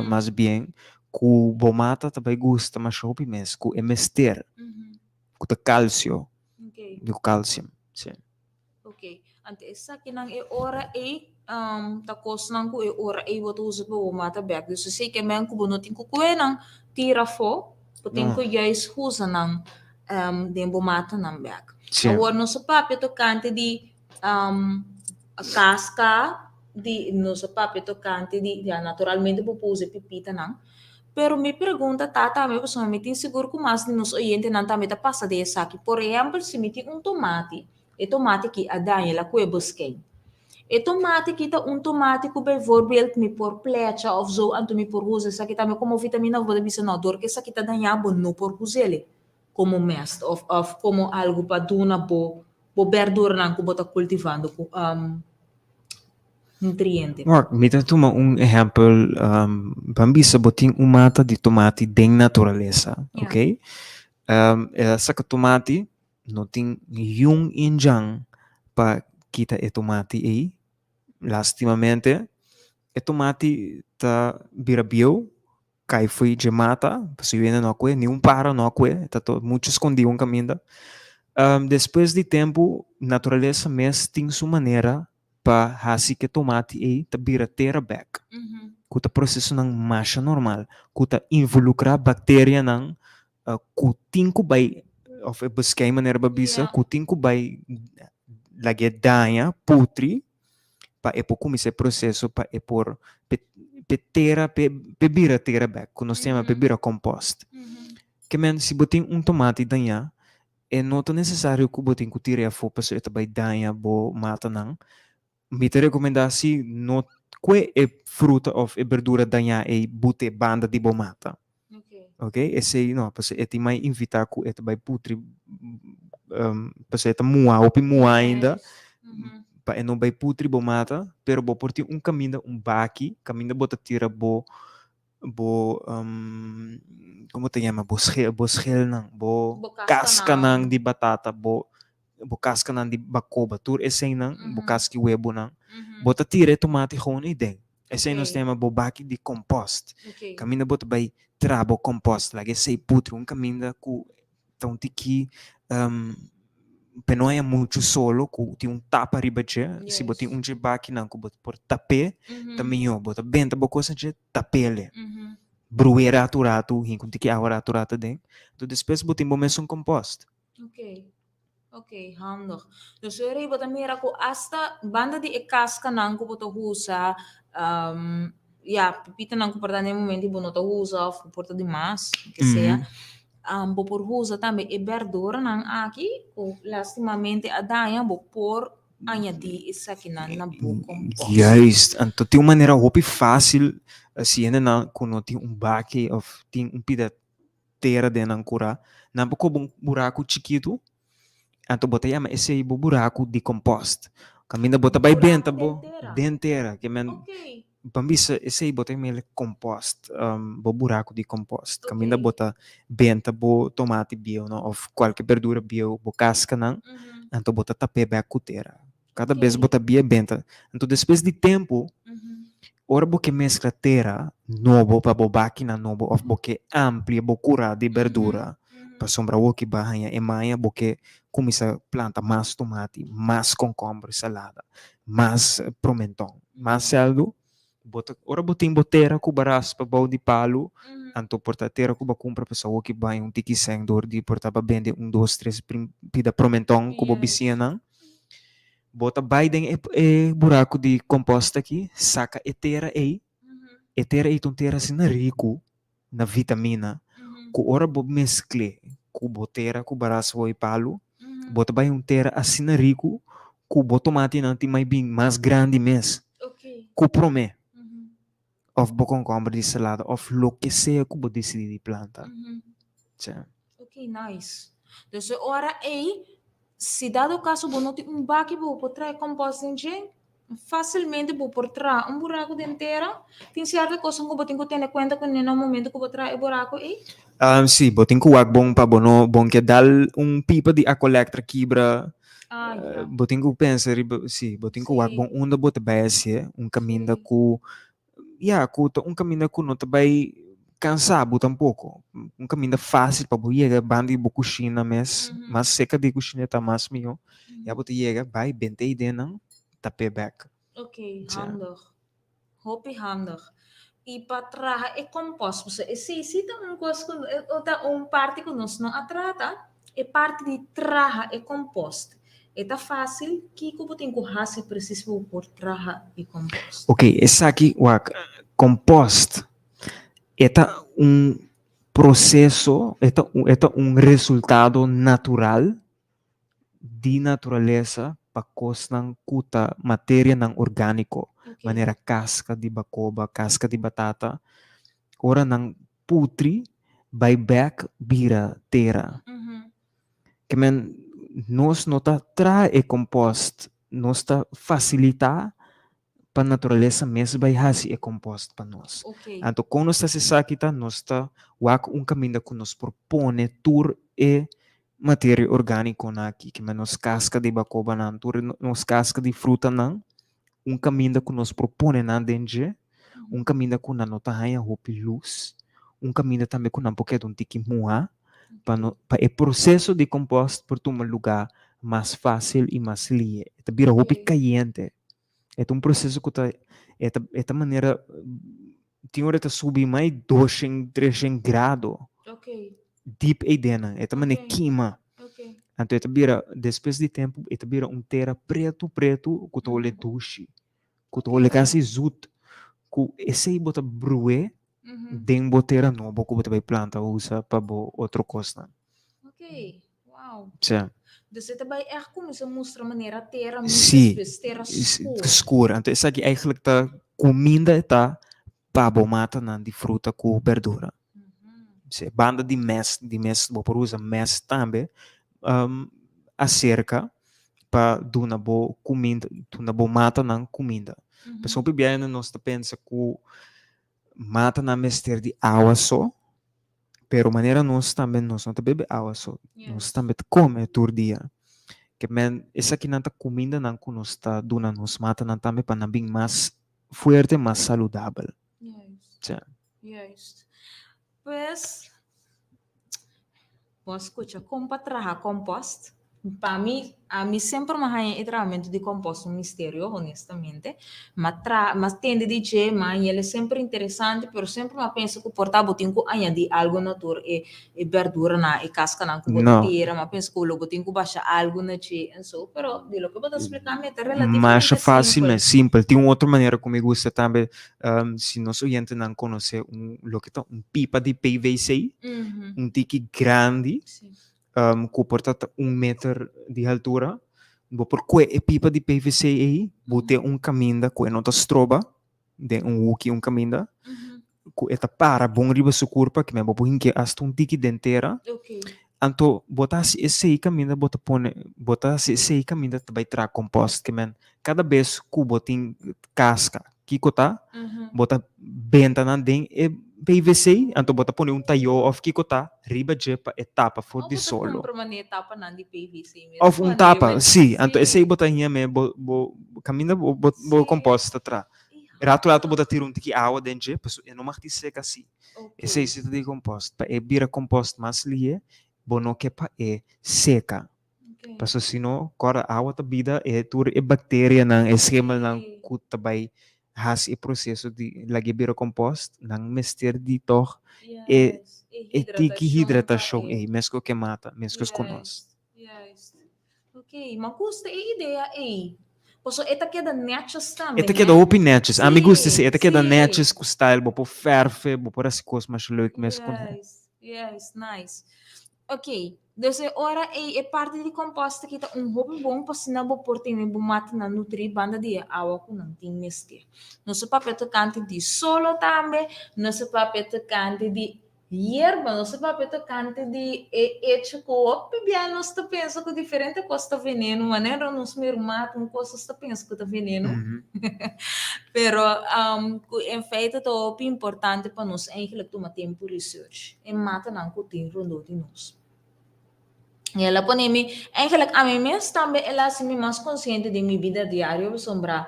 mais bem que o bomata também gosta mas o mesmo que é mester que tá cálcio do cálcio sim ok ante essa aqui não é hora e tá cosnan ko é hora e boto usa para o mata back isso sei que men ko bonotin ko não tira fo potin ko guys usa não dembo mata não back agora nosso papel tocante de a casca de nosso papel tocante de naturalmente vou usar pipita não pero me pergunta tata me pessoa me tem seguro que mais de nos oyente não também tá passa dessa aqui por exemplo se me tem tomate e tomate que a danha la que busquei e tomate que tá tomate que bijvoorbeeld me por plecha of zo anto me por usa essa que também como vitamina vou bisa não dor que essa que tá danha bom no por usele como mest of como algo para duna bo verdura não que bota cultivando nutriente. Mark, mita toma exemplo, bambisa boting mata de tomate de natureza, Yeah. ok? Essa que tomate não tem yung injang para kita e tomate aí. Lastimamente, e tomate tá vira bio, cai foi de mata, se viene não acue, nenhum para não acue, tá todo muito escondido um caminho. Depois de tempo, natureza mesmo tem sua maneira para fazer que tomate aí tá vira terra back. Kuta processo ng masha normal, kuta involucra bactéria ng kuting kubay of buscay maneira babisa, Yeah. kuting kubay lagi danha, putri, pa epo kumise processo pa epor petera pebira tera back, kuno se chama pebira compost. Que men se botin tomate danha, é não tão necessário que botin ku tire a fopa so eta bay danha bo mata nang. Me te recomendar se não que é fruta ou é verdura danha e bute banda de bomata. Ok? Esse não, porque é mais invitar que é vai putri porque é mua ou mua ainda. Pa não vai putri bomata, pero bo por ti caminho baque, caminho bota tira bo como te chama? Bo schel nang, bo casca nang de batata, bo casca nang de bacoba, tur esse nang, bo casca huevo nang. Bota tira tomate gewoon idem. Esse nós temos bo baque de compost. Caminho bota vai trabo compost, lagi sei putri caminho ku tão tiki penoia muito solo, ku ti tapa riba je, se boti je baque nang ku bota por tape, também eu bota benta bo coisa je tapele. Bruera aturato, hinkum tiki awara aturato den. Tu depois boti bo mesmo compost. Ok, handig. Dus sorry, wat mira ko hasta banda di casca nang ko poto husa, pipita nang ko para nesse momento bo nota husa of porta de mas, que seja, bo por husa também e verdura nang aqui, o lastimamente a danha bo por añadir isso aqui na bo compost. Juist, en tot die maneira hoop fácil, se ainda não quando tem baque of tem pida terra dentro da cura, não porque buraco chiquito. Anto bota yama esse buraco de compost. Caminha bota vai benta bo dentera, que men pambisa esse bota mele compost, bo buraco de compost. Caminha bota benta bo tomate bio, no, of qualquer verdura bio, bo casca não. Anto bota tape ba cutera. Cada vez bota bia benta. Anto depois de tempo, ora bo que mescla terra novo para bo máquina novo of bo que amplia bo cura de verdura. Para sombra o que barranha e manha porque começa planta mais tomate, mais concombre, salada, mais promentão, mais seldo, bota ora botin botera ku baras pa bau de palo, anto porta terra ku ba compra pessoa que vai tiki seng dor di porta ba vende 1, 2, 3 pida promentão ku bo bisiana. Bota baiden e buraco de composta aqui, saca etera e tontera assim na rico na vitamina. Ku ora bo mescle ku botera ku baras o palo bota vai terra assim rico ku botomate nanti mais bem mais grande mes ku prome of bo concombre de salada of lo que seja ku bo decidi de planta. Ok, nice. Dus ora se dado caso bo noti baque bo por trazer compost em facilmente bo por trazer buraco dentera, tem certa coisa que bo tem que ter conta que no momento que bo trazer buraco Sim, botin ku wag bom pa bono bom que dal pipa de acollectra quebra. Botin ku pensa sim, botin ku wag bom onda bota base caminho ku caminho ku não vai cansar bo tampouco. Caminho fácil para bo chega bandi bo cozinha mes, mas seca de cozinha tá mais melhor. Já bota chega vai bentei dentro tape back. Ok, handig. Hopi handig. E para trabalhar é composto. Se tem uma parte que nós não atrata, é parte de trabalhar é composto. É tão fácil que como tem que fazer preciso por trabalhar é composto. Ok, esse aqui o compost é processo, é resultado natural de natureza para costar kuta matéria não orgânico. Maneira casca de bacoba, casca de batata, ora nang putri, by back bira terra. Que men nós nota tra e compost, nós ta facilitar para natureza mesmo vai hasi é composto para nós. Ok. Então, quando nós está se sakita, nós está wak caminho que nos propõe tur e matéria orgânica aqui, que nos casca de bacoba nan, tur nos casca de fruta nan, caminho que nos propõe nan dentro, caminho que não está aí hopi luz, caminho também que não pode tiki muar, para o processo de composto por tomar lugar mais fácil e mais lié. Então, vira hopi caliente. É um processo que esta maneira tinha hora de subir mais 200, 300 graus Ok. deep aí dentro. Esta maneira Ok. queima. Ok. Então, esta vira, depois de tempo, esta vira terra preto, que tu olha duche, que tu olha quase zut, que esse aí bota brué, den botera novo, que bota vai planta usa para outra coisa. Ok. Wow. Sim. Dus dit bij echt komen ze mostrar maneira terra Sim. terra Escura. Então, essa aqui eigenlijk tá comida tá para mata de fruta com verdura. Se banda de mes, vou por usar mes também, acerca para duna bo comida, duna bo mata nan comida. Pessoal bem nós tá pensa que mata na mester de água só, pero maneira nós também nós não tá bebe água só, nós também come todo dia. Que men essa aqui não tá comida não que nós tá duna nos mata não também para não bem mais forte, mais saudável. Juist. Juist. Pues, vou escutar como para trabalhar compost. Para mim, a mim sempre me arranha o tratamento de composto um mistério, honestamente. Mas tende a dizer, mas ele é sempre interessante, mas sempre me penso que portar tem que añadir algo natural e verdura na e casca na que botar tira, mas penso que logo tem que baixar algo na che, so, pero de lo que vou explicar é relativamente mais fácil, simples. mais simples. Tem outra maneira como me gusta também, se nós oyentes não conhecem pipa de PVC, tiki grande, que porta 1 metro de altura, vou por que pipa de PVC aí, vou ter caminho que não está estroba, de wookie caminho, que é para bom riba sua curva, que me vou pôr que hasta tiki dentera. Ok. Então, botar esse caminho, botar esse caminho vai trazer composto, que men cada vez que botin casca, que tá, bota benta na den e PVC, então bota põe taio of que tá, riba jepa etapa for de solo. Compra uma etapa na de PVC mesmo. Of tapa, sim, então esse aí bota aí me caminho bo composto tra. Rato bota tira tiki água dentro, pessoa não marti seca assim. Esse aí se de composto, para vira composto mais lié, bono que pa seca. Paso sino cora água da vida tur bactéria nang esquema nang kuta bay has processo de lagi bira compost nang mester de tor tiki hidratação mesco que mata mesco com nós. Ok, mas custa a ideia aí. Posso eta queda netches também. Eta queda open netches. A mim gusta se eta queda netches com style, bo ferve, bo por as coisas mais leuk mesco. Yes, nice. Ok, dus ora é parte de composta que tá hobby bom para se não por ter nem mata na nutrir banda de água com não tem neste. Não se papel tocante de solo também, não se papel tocante de hierba, não se papel tocante de hecho co, bem nós tá pensa que diferente costa veneno, maneira nos mir mata um coisa está pensa que tá veneno. Pero em feito é importante para nós eigenlijk tomar tempo research. E mata não que tem rondou de nós. E ela põe me eigenlijk a mim mesmo também ela se me mais consciente de minha vida diária, sombra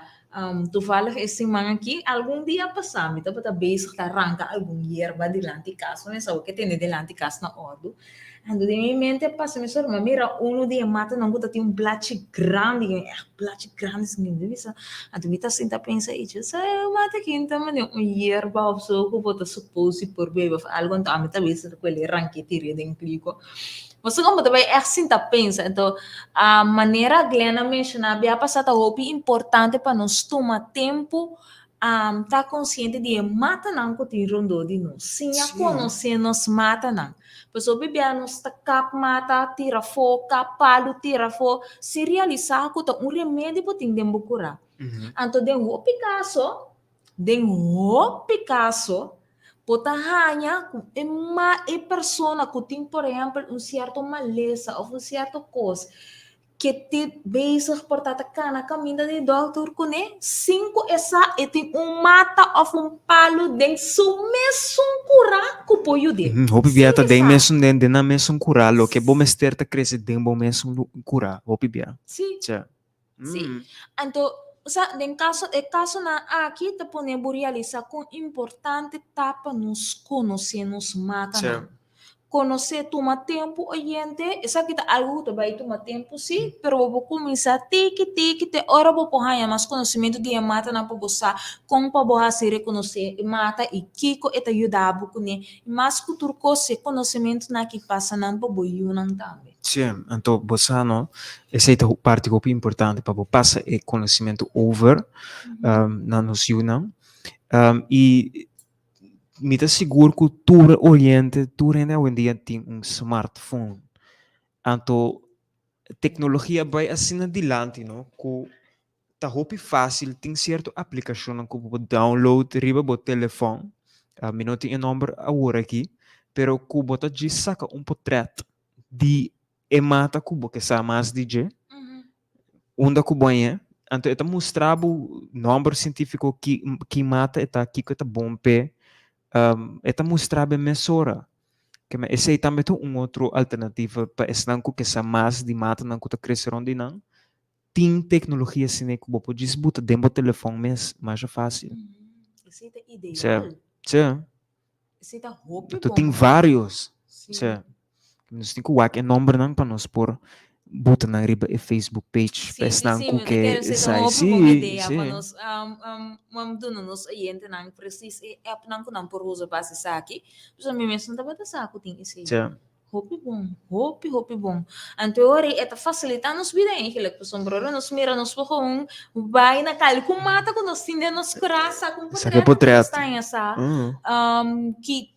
toevallig esse semana aqui, algum dia passar, me tá bezig te arrancar algum hierba delante de casa, mas sabe que tem delante de casa na ordo. Ando de minha mente passa me sorma, mira, dia mata não que tem blache grande, blache grande, significa isso. Ando me tá senta pensa isso, sai mata que então mano hierba ou so, que bota supose por bebe, algo então a mim tá bezig com ele arranque tira de clico. Você como também é assim tá pensa, então a maneira Glena mencionar bem passada roupa importante para nós tomar tempo tá consciente de mata não que tem rondou de nós. Sim, a conhecer nos mata não. Pessoal bebê nos tá cap mata tira fogo, capalo tira fogo, se realizar que tá remédio para tem dembo curar. Então den o Picasso Pota hanya uma persona que tem, por exemplo, certo maleza ou certa coisa que te bezig por tatacar na caminho de doutor com 5 essa e tem mata of palo den sumesso cura com poio de. Hopi biata Sim, den essa. mesmo den na mesmo cura, lo que bom mester ta cresce den bom mesmo cura, hopi bia. Sim. Tja. Sim. Então, em caso na aqui te podemos realizar com importante tapa nos conhecer nos mata Tja. não. Conhecer toma tempo oriente, essa que tá algo que vai tomar tempo sim, pero vou começar te hora vou porra mais conhecimento de mata na para você, como para você reconhecer mata e kiko eta ajudar com né, mas cultura coisa conhecimento na que passa na para boiu não também. Sim, então você não, essa é a parte que é importante para passar o conhecimento over na nos unam e me está seguro que tudo oriente hoje em dia tem smartphone, então tecnologia vai assim adiante, não? Que tá hopi fácil, tem certa aplicação que você download riba bo telefone, me não tem o número agora aqui, pero que você já saca portrait de mata que você sabe mais DJ, onde que banha, então está mostrando o número científico que mata está aqui que está bom pé, está mostrando a mesura. Que esse aí também é outra alternativa para esse não que sa mais de mata não que está crescendo de não. Tem tecnologia assim que você pode disputar dentro do telefone mais fácil. Esse é ideal. Sim. Esse é roupa Então bom. tem vários. Sim. Sim. Nós temos que o número não para nós pôr bota na riba e Facebook page para esse não eu que quero ser sai. uma boa ideia Sim. para nós vamos do nos oriente não precisa app não que não por uso para se aqui só me mesmo tá bota saco tem esse Sim. roupa bom então ora é facilitar nos vida hein que like sombrero nos mira nos pohon vai na cal com mata com nos tinha nos graça com portrait está essa que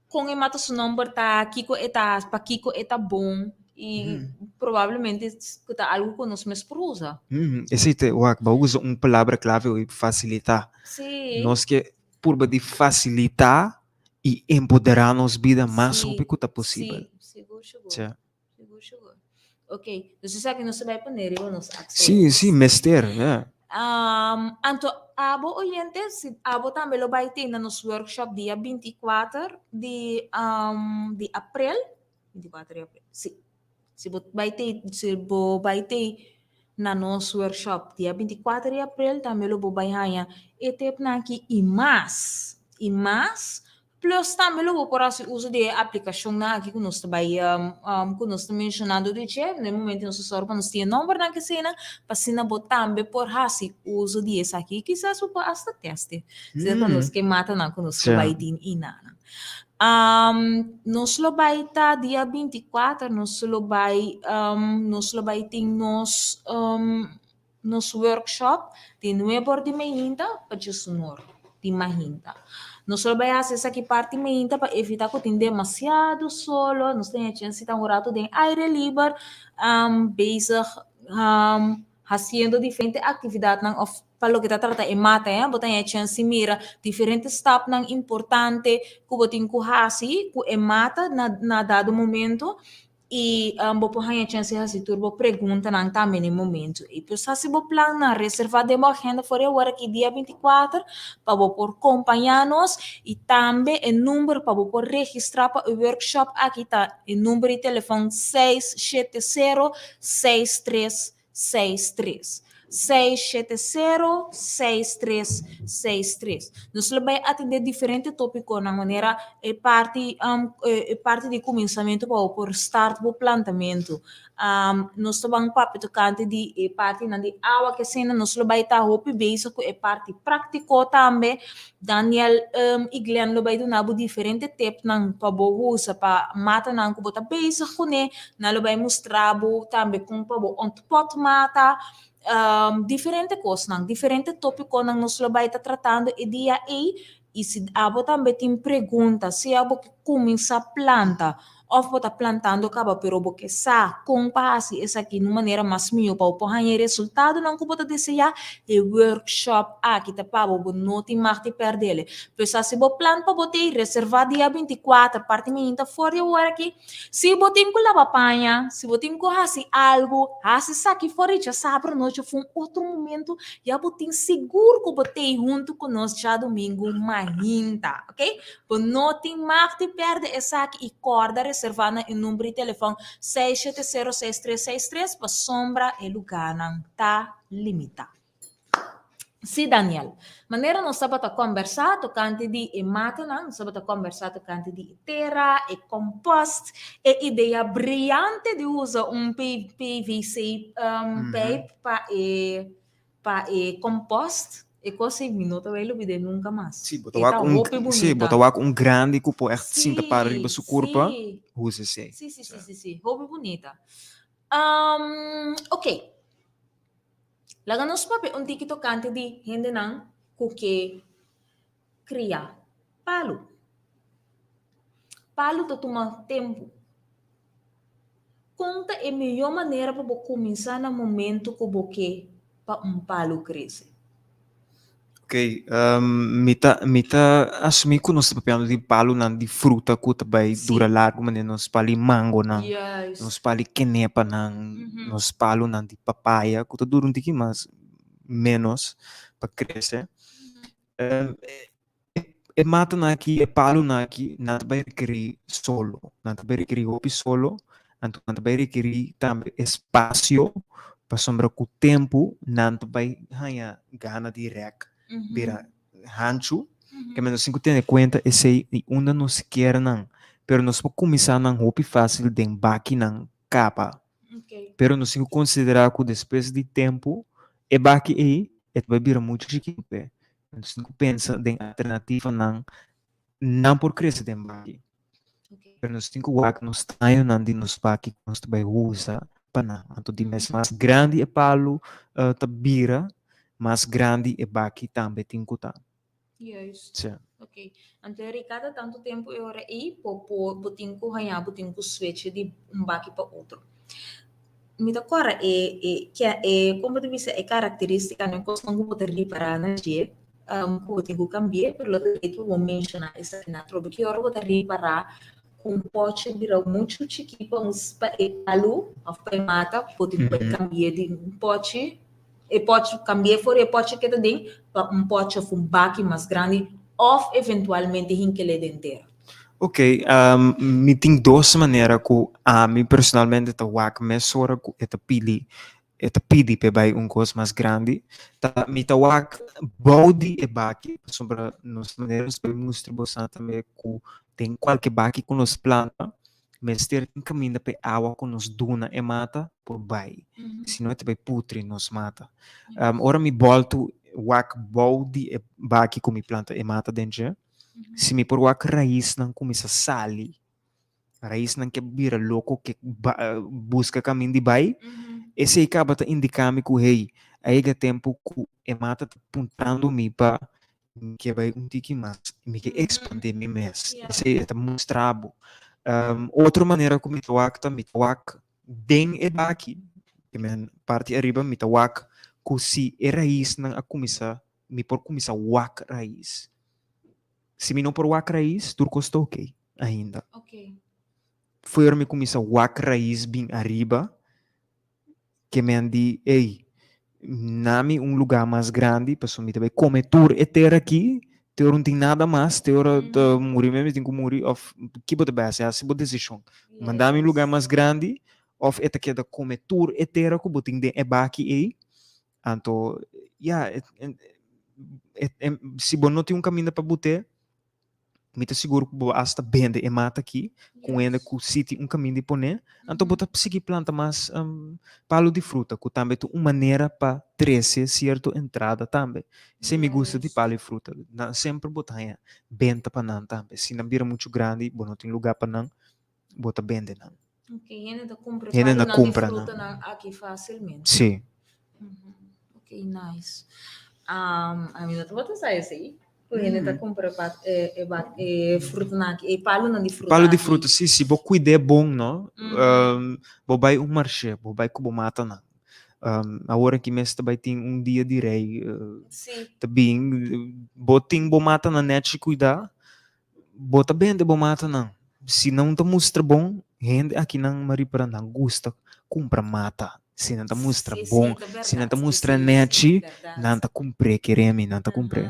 com o mata su number tá kiko eta pa kiko eta bom e provavelmente está algo que nós mesmos usa. Esse é o usa uma palavra clave e facilitar. Sim. Nós que por de facilitar e empoderar nossa vida mais rápido possível. Sim, seguro. Ok, você sabe que nós vai poner nos Sim, mestre, né? Anto abo oriente se abo também lo vai ter nos workshop dia 24 de abril 24 de abril sim se vai ter na nosso workshop dia 24 de abril também lo vai ganhar e tem aqui e mais plus também lo vou por uso de aplicação na aqui que nós vai que nós mencionando de che no momento nós só para nós ter número na que cena para sina botar também por hasi uso de essa aqui quizás o para esta teste se para nós que mata na que nós vai ter inana nos lo vai estar dia 24 nos lo vai ter nos workshop de 9 de manhã para sonor de manhã nós lo vai fazer essa aqui parte manhã para evitar que tenha demasiado solo nós tenha chance de um rato de aire livre bezig fazendo diferente atividade para o que está tratando é mata, botar a chance mira diferentes step nang importante que botin ku hasi ku é mata na dado momento e bo porra a chance hasi turbo pergunta nang também no momento e por se bo plan na reservar de uma agenda for a hora que dia 24 para bo por acompanhar-nos e também o número para bo por registrar para o workshop aqui tá o número de telefone 6706363 670-6363. Nós vai atender diferentes tópicos na maneira parte de começamento para por start do plantamento. Nós vamos para tocante de parte na de água que cena nós vai estar hope base com parte prático também. Daniel e Glenn vai dar diferente tips nang para usa para mata nang ko bota base com né, na vai mostrar também como para onde pode mata diferente coisas, diferente tópico nang nos vai estar tratando e dia e se abo também tem pergunta, se abo começar a planta, ou bota plantando acaba pero porque sa com passe essa aqui de maneira mais melhor para o porranha resultado não que bota desejar e workshop aqui tá para o não tem mais te perder pessoal se bo plano para botar reservar dia 24 parte minha fora eu aqui se botem com lava panha se botem com assim algo assim aqui fora já sabe noite foi outro momento já botem seguro que botei junto com nós já domingo mainta ok por não tem mais te perde essa aqui e corda reservada em número de telefone 6706363 para sombra e lugar não tá limitado. Sim, Daniel. Maneira nós estamos a conversar tocante de mata, nós estamos a conversar tocante de terra e compost e ideia brilhante de usar PVC pipe para compost e coisa minuto vai lhe nunca mais. Sim, botar um grande que pode sinta para riba sua curva, usa sim. Sim, roupa bonita. Ok. Laga nos papi un tiki tocante di gente nang kuke cria palo. Palo to toma tempo. Conta é a melhor maneira para começar no momento que você para palo crescer. Ok, assumi que nós estamos de palo nan de fruta que também dura largo, mas nós pali mango nan, nós pali quenepa nan, nós palo nan de papaya, que dura tique mais menos para crescer. E mata na aqui, e palo na aqui, não vai requerir solo, não vai requerir hopi solo, não vai requerir também espaço para sombra com o tempo, não vai ganhar gana de rec. Vira rancho, que menos 5 tem conta esse ainda não se quer não, pero nós podemos começar não roupa fácil de baki não capa, pero nós temos que considerar que depois de tempo é baki aí vai virar muito chiquinho, nós temos que pensar em alternativa não por crescer de baki, pero nós temos que usar nos taio não de nos baki que nós vai usar para não, então de mais grande é palo tá vira mais grande e baki também tem que estar. Yes. Sim. Ok. Então, cada tanto tempo eu aí por tinco ganhar, por tinco switch de baki para outro. Me dá agora como tu disse é característica não consigo botar ali para na dia que tinco cambiar pelo que tu vou mencionar essa na troca que eu botar ali para com pode virar muito chique para uns palo a mata pode cambiar de pode e pode cambiar fora e pode que tem para pode um baki mais grande ou eventualmente hinquele dentro. Ok, me tem duas maneiras que a mim personalmente tá wak mesora que eta pidi pe bai coisa mais grande tá me tá wak body e baki sobre nos maneiras para mostrar você também que tem qualquer baki com nos planta mas ter tem caminho para água com nos duna e mata por bai senão é vai putri nos mata ora me volto wak body e baki com me planta e mata dentro se me por wak raiz não começa sali raiz não que vira louco que busca caminho de bai esse aí acaba indicando que hey aí é tempo que e mata apontando me para que vai tique mais me que expandir me mês esse aí está mostrado outra maneira que me toak den e baki que men parte arriba me toak que se é raiz não a começar me por começar wak raiz se me não por wak raiz tudo custa ok ainda foi me começar wak raiz bem arriba que me andi ei nami lugar mais grande para me também comer tour e ter aqui ter não tem nada mais ter morrer mesmo tem que morrer of que pode base a sua decisão mandar-me lugar mais grande of eta que da comer tour e ter que botin de baki aí então se bom não tem caminho para botar me tá seguro que basta bende e mata aqui com ainda que o sítio caminho de poner então bota seguir planta mais palo de fruta que também tem uma maneira para crescer certa entrada também se me gosta de palo de fruta sempre botar benta para não também se não vira muito grande bom não tem lugar para não bota bende não ainda compra fruta aqui facilmente sim ok nice a mim não bota sai assim O gente tá compra fruta na aqui, palo não de fruta. Palo de aqui. fruta, sim, se bo cuide é bom, não? Bo vai marché, bo vai kubo mata na. Agora que mês também tem dia de rei, Sim. também, bo tem bo mata na net cuidar, bo tá bem de bo mata não. Se não tá mostra bom, gente aqui não mari para não gosta, compra mata. Se não tá mostra bom, se não tá mostra net, não tá cumpre quereme, não tá cumpre.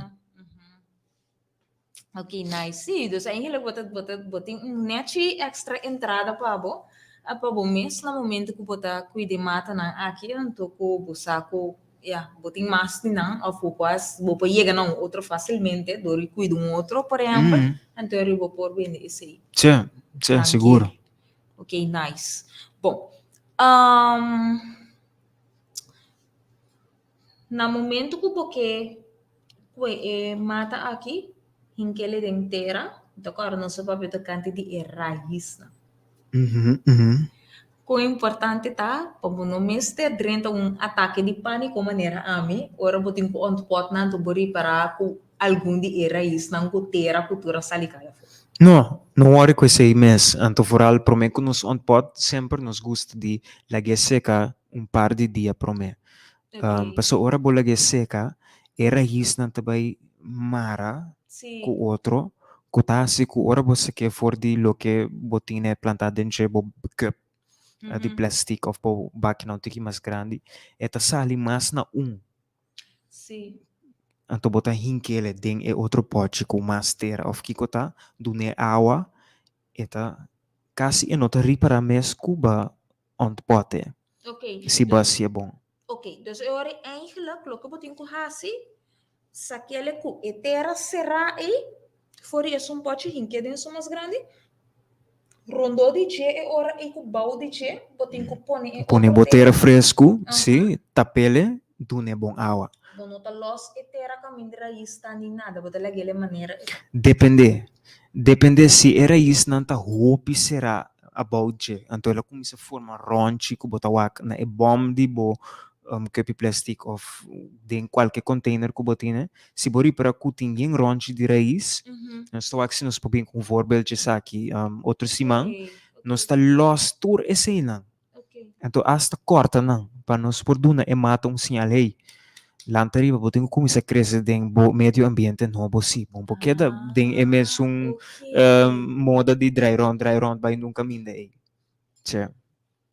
Ok, nice. Sim, dus eigenlijk botin net extra entrada para bo. Apa bo mes na momento que bota cuide mata na aqui anto ko busako ya botin mas ni nang of quase bo pa llega não outro facilmente dori cuida outro por exemplo então eu vou por bem esse Tchê, seguro. Ok, nice. Bom, na momento que porque mata aqui hinkele dentera então agora não se pode ter cante de raiz na o importante tá para não mestre dentro ataque de pânico maneira a mim ora botin ko on pot na to bori para com algum de raiz não ko terra cultura salicala. Não ore com esse mês, anto foral prome que nos on pot sempre nos gusta de lage seca par de dia prome. Paso ora bo lage seca era his nan tabay mara ku outro kutasi ku ora bo se que for di lo que botine plantado dentro bo cup de plastic of bo bak não tiki mais grande eta sali mas na Sim. Anto bota hinkele ding e outro pote com master of kikota dune água eta kasi enota ripara mes kuba ont pote. Ok. Si bas é bom. Ok, dus ora eigenlijk lo que botin ko hasi saquele ku etera será e for isso pote hinke den so mais grande rondo de che e ora e ku bau de che botin ko Pone boteira fresco, sim, tapele dune bom água. Não tá los etera camindraista ni nada, bota lagele maneira. Depende se era isso não tá roupa será about je. Então ela começa a formar ronchi que bota wak na e bom de bo cup plastic of de qualquer container que botina. Se bori para cutin ronchi de raiz, nós estou aqui nos pobem com voorbeeldje aqui outro simão, nós está los tour esse não. Então hasta corta não, para nós por duna e mata sinal aí. Lantari ba tengo começar a crescer dentro do meio ambiente novo sim, porque da tem mesmo moda de dry run vai num caminho daí. Tchê.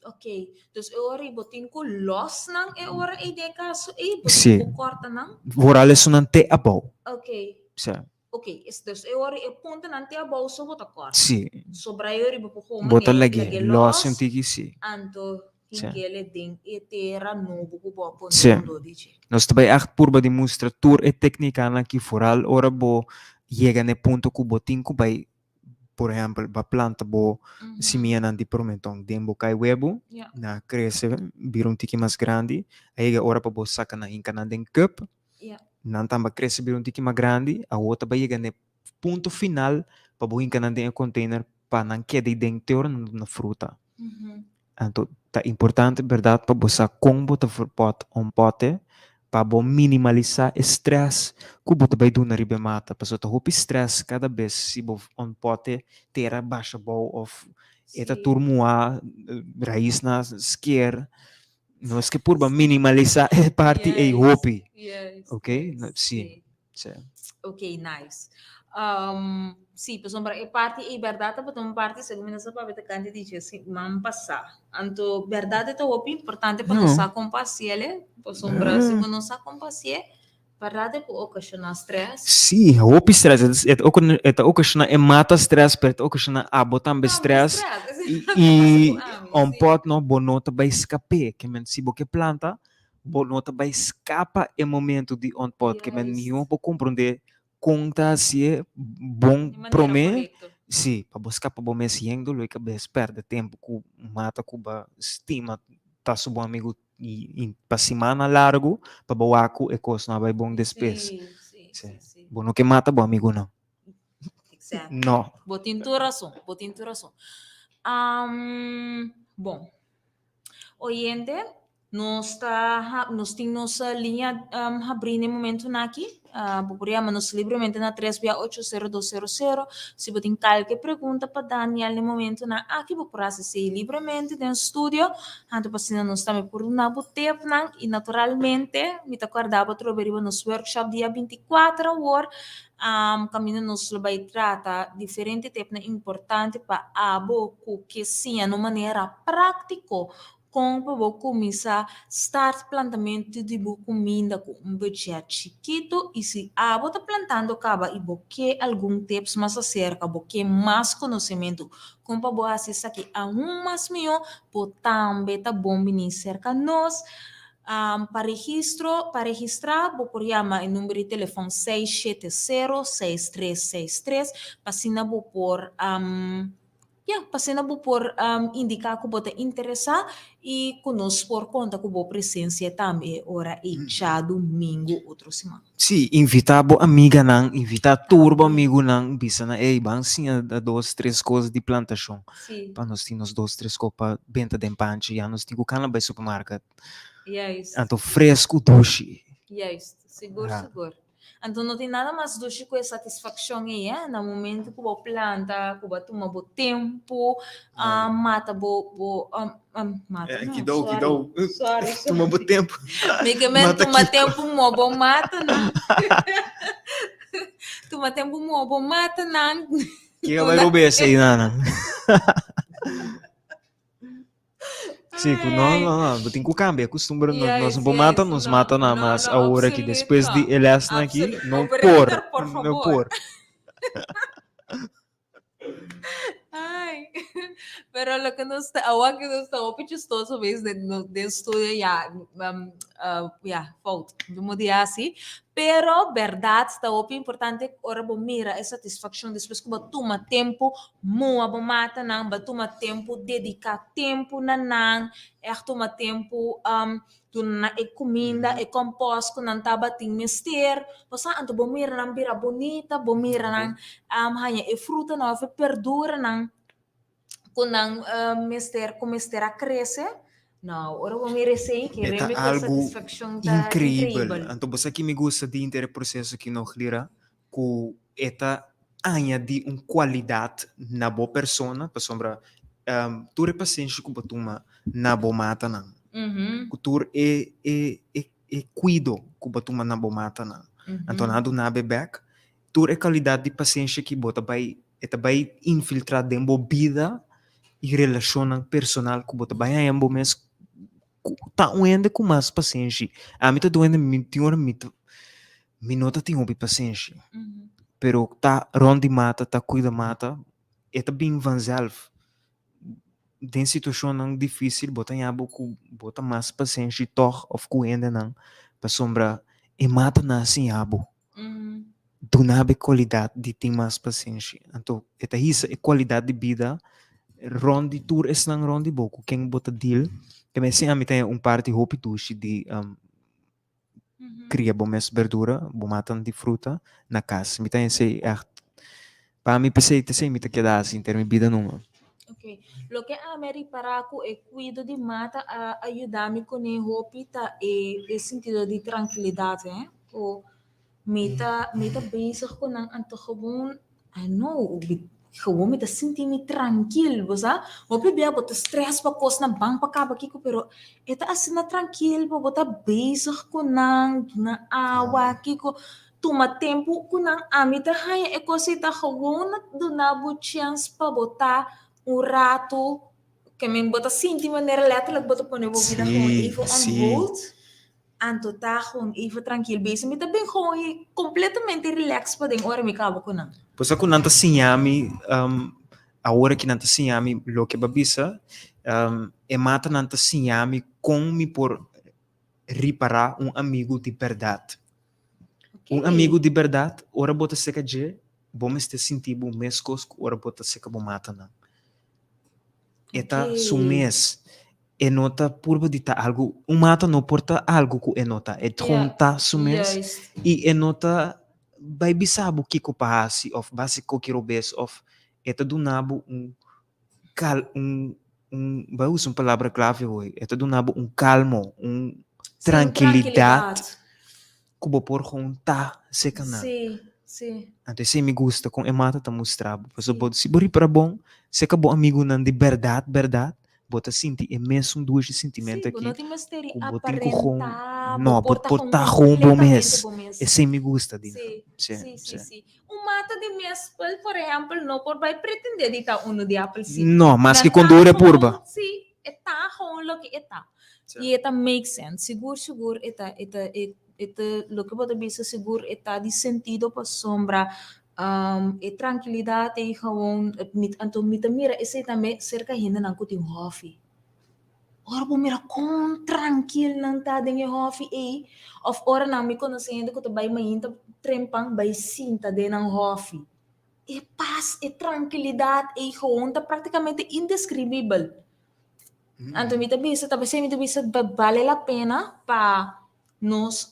Ok, dus ora botin ko los nang e ora e de caso e botin ko corta nang. Vorale sono te abo. Ok. Tchê. Ok, dus ora e ponta nang te abo so bota corta. Sim. Sobra ori bo ko bota lagi los senti que sim. Anto hinkele ding e terra novo ko bo pon do dice. Nós também a purba de mostra tour e técnica na que foral ora bo chega ne ponto que botin ko vai por exemplo, a planta bo simiana de promentão, dembo cai webo, na cresce, vira tique mais grande, aí ora para bo saca na inca na den cup, não tamba cresce vira tique mais grande, a outra vai chegar no ponto final para bo inca na den container para não quede dentro na fruta. Então, tá importante, verdade, para bo saca combo ta pote, para bo minimalizar estresse que você vai do na riba mata, para tá roupa estresse cada vez se bo pote ter baixa bo of eta turmoa raiz na esquer nós que por minimalizar é parte e roupa. Ok? Sim. Ok, nice. Sì, per sombra e parte e verdade per un parte secondo me sa pa vete canti dice sì, man passa. Anto verdade to opi importante per non sa compassiele, per sombra se non sa compassie, verdade po occasiona stress. Sì, roupa stress, é occasiona e mata stress, per occasiona botam be stress. E pot no bonota vai escape, que men si bo que planta, bonota vai escapa e momento de pot que men nenhum po compreender conta se é bom para mim, sim, para buscar para bom mês indo, lo que bes perde tempo com mata com ba estima tá subo amigo e para semana largo para boaco e coisa não vai bom despesa. Sim. Bom que mata bom amigo não. Não. Botin tu razão. Bom, oyente, Nós temos a linha abrir no momento aqui. Podemos livremente na 3680200. Se você tem qualquer pergunta para Daniel no momento na aqui, você pode acessar livremente no estúdio. Então, para nós também por um tempo e naturalmente, me acordava trabalhar nos workshop dia 24 horas. Caminho nos vai tratar diferente temas importante para abo que sim, de maneira prática como para começar a start plantamento de boa comida com budget chiquito e se a está plantando acaba e porque algum tips mais acerca porque mais conhecimento como para boa acessar aqui a mais melhor por também tá bom vir cerca nós para registrar, vou por chamar o número de telefone 670-6363, para vou por indicar que você interessa e conosco por conta que vou presença também ora e já domingo outra semana. Sim, invitar a amiga não, invitar turbo amigo não, bisa na ei, bang sim a 2-3 coisas de plantação. Sim. Para nós temos 2-3 copas benta de empanche, já nós temos cana by supermarket. Yes. Então fresco doce. Yes, seguro. Então não tem nada mais doce com satisfação aí, no momento que você planta, que você toma o tempo, mata mata. Que dou. Sorry. Toma o tempo. Megamento toma tempo mobo mata não. Toma tempo mobo mata não. Que vai roubar essa aí, Nana? Sim, não, tem que cambiar, costuma nós não mata, nos mata nada mais a hora que depois de elas aqui, não por. Ai, pero lo que nos agora que nos está muito chistoso mesmo de estudo falta de mudar assim, pero verdade está muito importante ora bom mira a satisfação depois que toma tempo moa bom mata não toma tempo dedicar tempo na toma tempo na comida e composto não tava tem mister você anto bom mira não vira bonita bom mira não hanya e fruta não é perdura não quando mister a crescer não ora bom mira sei que realmente a satisfação tá incrível. Então você que me gosta de inter processo que não lira com eta añadir uma qualidade na boa persona para sombra tu repassente que batuma na boa mata não cultura cuido que batuma na boa mata não então nada na bebek tu é qualidade de paciência que bota vai infiltrar dentro da vida e relação personal que bota vai em bom mês tá ainda com mais paciência a mim tá doendo minuto tem uma paciência pero tá ronde mata tá cuida mata é bem vanzelf tem situação não difícil bota em abo com bota mais paciência toch of com ainda não para sombra e mata na assim abo do nabe qualidade de ter mais paciência então isso é qualidade de vida ronde tour é não ronde boco quem bota deal que me assim a mim tem parte hope tushi de cria bom mes verdura bom matan de fruta na casa me tem esse para mim pensei me tá quedar assim termo vida numa. Ok, lo que a Mary Paraco é cuido de mata a ajudar-me com o hope tá e sentido de tranquilidade, o meta bezig com ang anto gewoon gewoon me sentir-me tranquilo, você? O bebê bota stress para coisa na banca para cá kiko pero eta assim na tranquilo para botar bezig com na água kiko toma tempo com ang amita haya é coisa tá gewoon do na chance para botar rato que me bota sentir maneira letra bota pôr na vida com even on hold. Anto tá gewoon even tranquilo bezig me também gewoon completamente relax para den hora me cabo com não. Pois é que nanta sinhami a hora que nanta sinhami lo que babisa é mata nanta sinhami como por reparar amigo de verdade. Okay. Amigo de verdade, ora bota seca de bom este sentir bom mescos, ora bota seca bom mata não. Eta sumes e nota por dita algo, mata não porta algo que é nota, é tronta sumes e é nota vai bisabo que kopahasi of básico que robes of eta do nabo vai usar uma palavra clave hoje, é todo calmo, Sim, tranquilidade, que vou pôr com seca na. Sim, sim. Então, se me gusta, com mata tá mostrado. Mas eu Sim. vou se bori para bom, se que bom amigo não de verdade, bota sentir é mesmo dois sentimentos Sim, aqui. não tem mais ter Que botem com aparentar, não, portar portar com bom completamente mês. bom mês. É sem me gusta, Dina. Sim. Um mata de mês, por exemplo, não por vai pretender de estar uno de Apple sim. Não, mas que Não quando tá é com- purba. Sim, está com lo que está. E eta make sense. Seguro, eta lo que pode ser seguro, eta de sentido para sombra, e tranquilidade e gewoon, mit mira, esse também cerca ainda não que tem hobby. Ora, bom, mira, com tranquilo não tá dentro hobby e of ora não me conhecendo que tu vai mainta trempang vai sinta dentro hobby. E paz, e tranquilidade e gewoon tá praticamente indescribível. Então, me bisa, talvez me bisa vale a pena para nós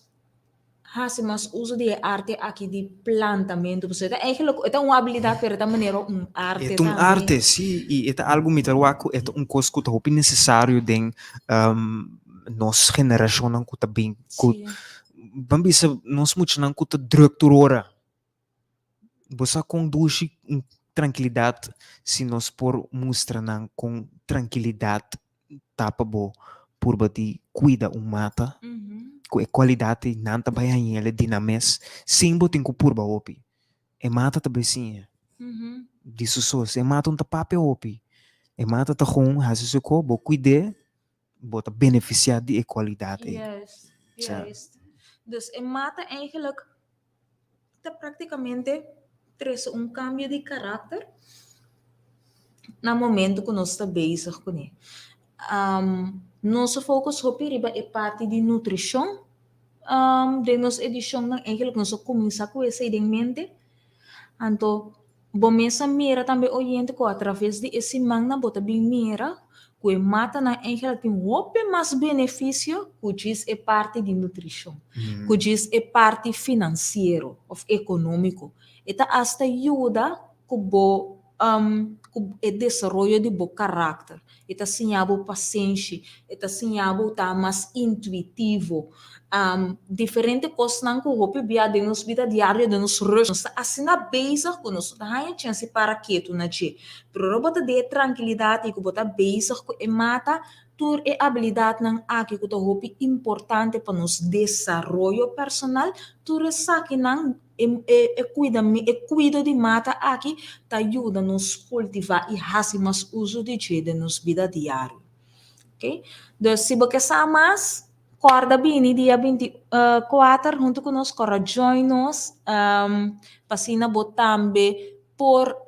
fazermos uso de arte aqui de plantamento. Porque é uma habilidade, mas também é uma arte É um também. arte, sim, e é algo mitaruaco, é coisa que é necessário de nossa geração não que bem, Sim. vamos dizer, nós muitos não que directora. Você conduz tranquilidade se nós por mostrar não com tranquilidade tapa bo por bati cuida mata com a qualidade não tá bem ele dinames sim botin com purba opi e mata também sim disso só se mata papel opi e mata tá com hasu ko bo cuide bota beneficiar de qualidade Juist. Dus en mata eigenlijk te praticamente traz cambio de caráter no momento que nós estamos bezig com ele. Nosso focus op é parte de nutrição. De nossa edição, eigenlijk nós começamos com essa ideia em mente. Então, bom mesa mira também oriente com através de esse magna bota bem mira que mata na eigenlijk tem mais benefício que é parte de nutrição, que é parte financeiro ou econômico. Eta hasta ajuda com o desenvolvimento de bom caráter. Eta sinhabo paciência, eta sinhabo tá mais intuitivo. Diferente coisas não que o hopi bia de nos vida diária de nos rush assim na base com nos dá a chance para quieto na che pero robota de tranquilidade e que bota base com e mata tur e habilidade não aqui que o hopi importante para nos desenvolvimento personal tur saque não cuida de mata aqui te ajuda nos cultivar e fazer mais uso de che de nos vida diária, ok? Então se você quer mais corda bini dia 24 junto conosco corra join nos pasina botambe por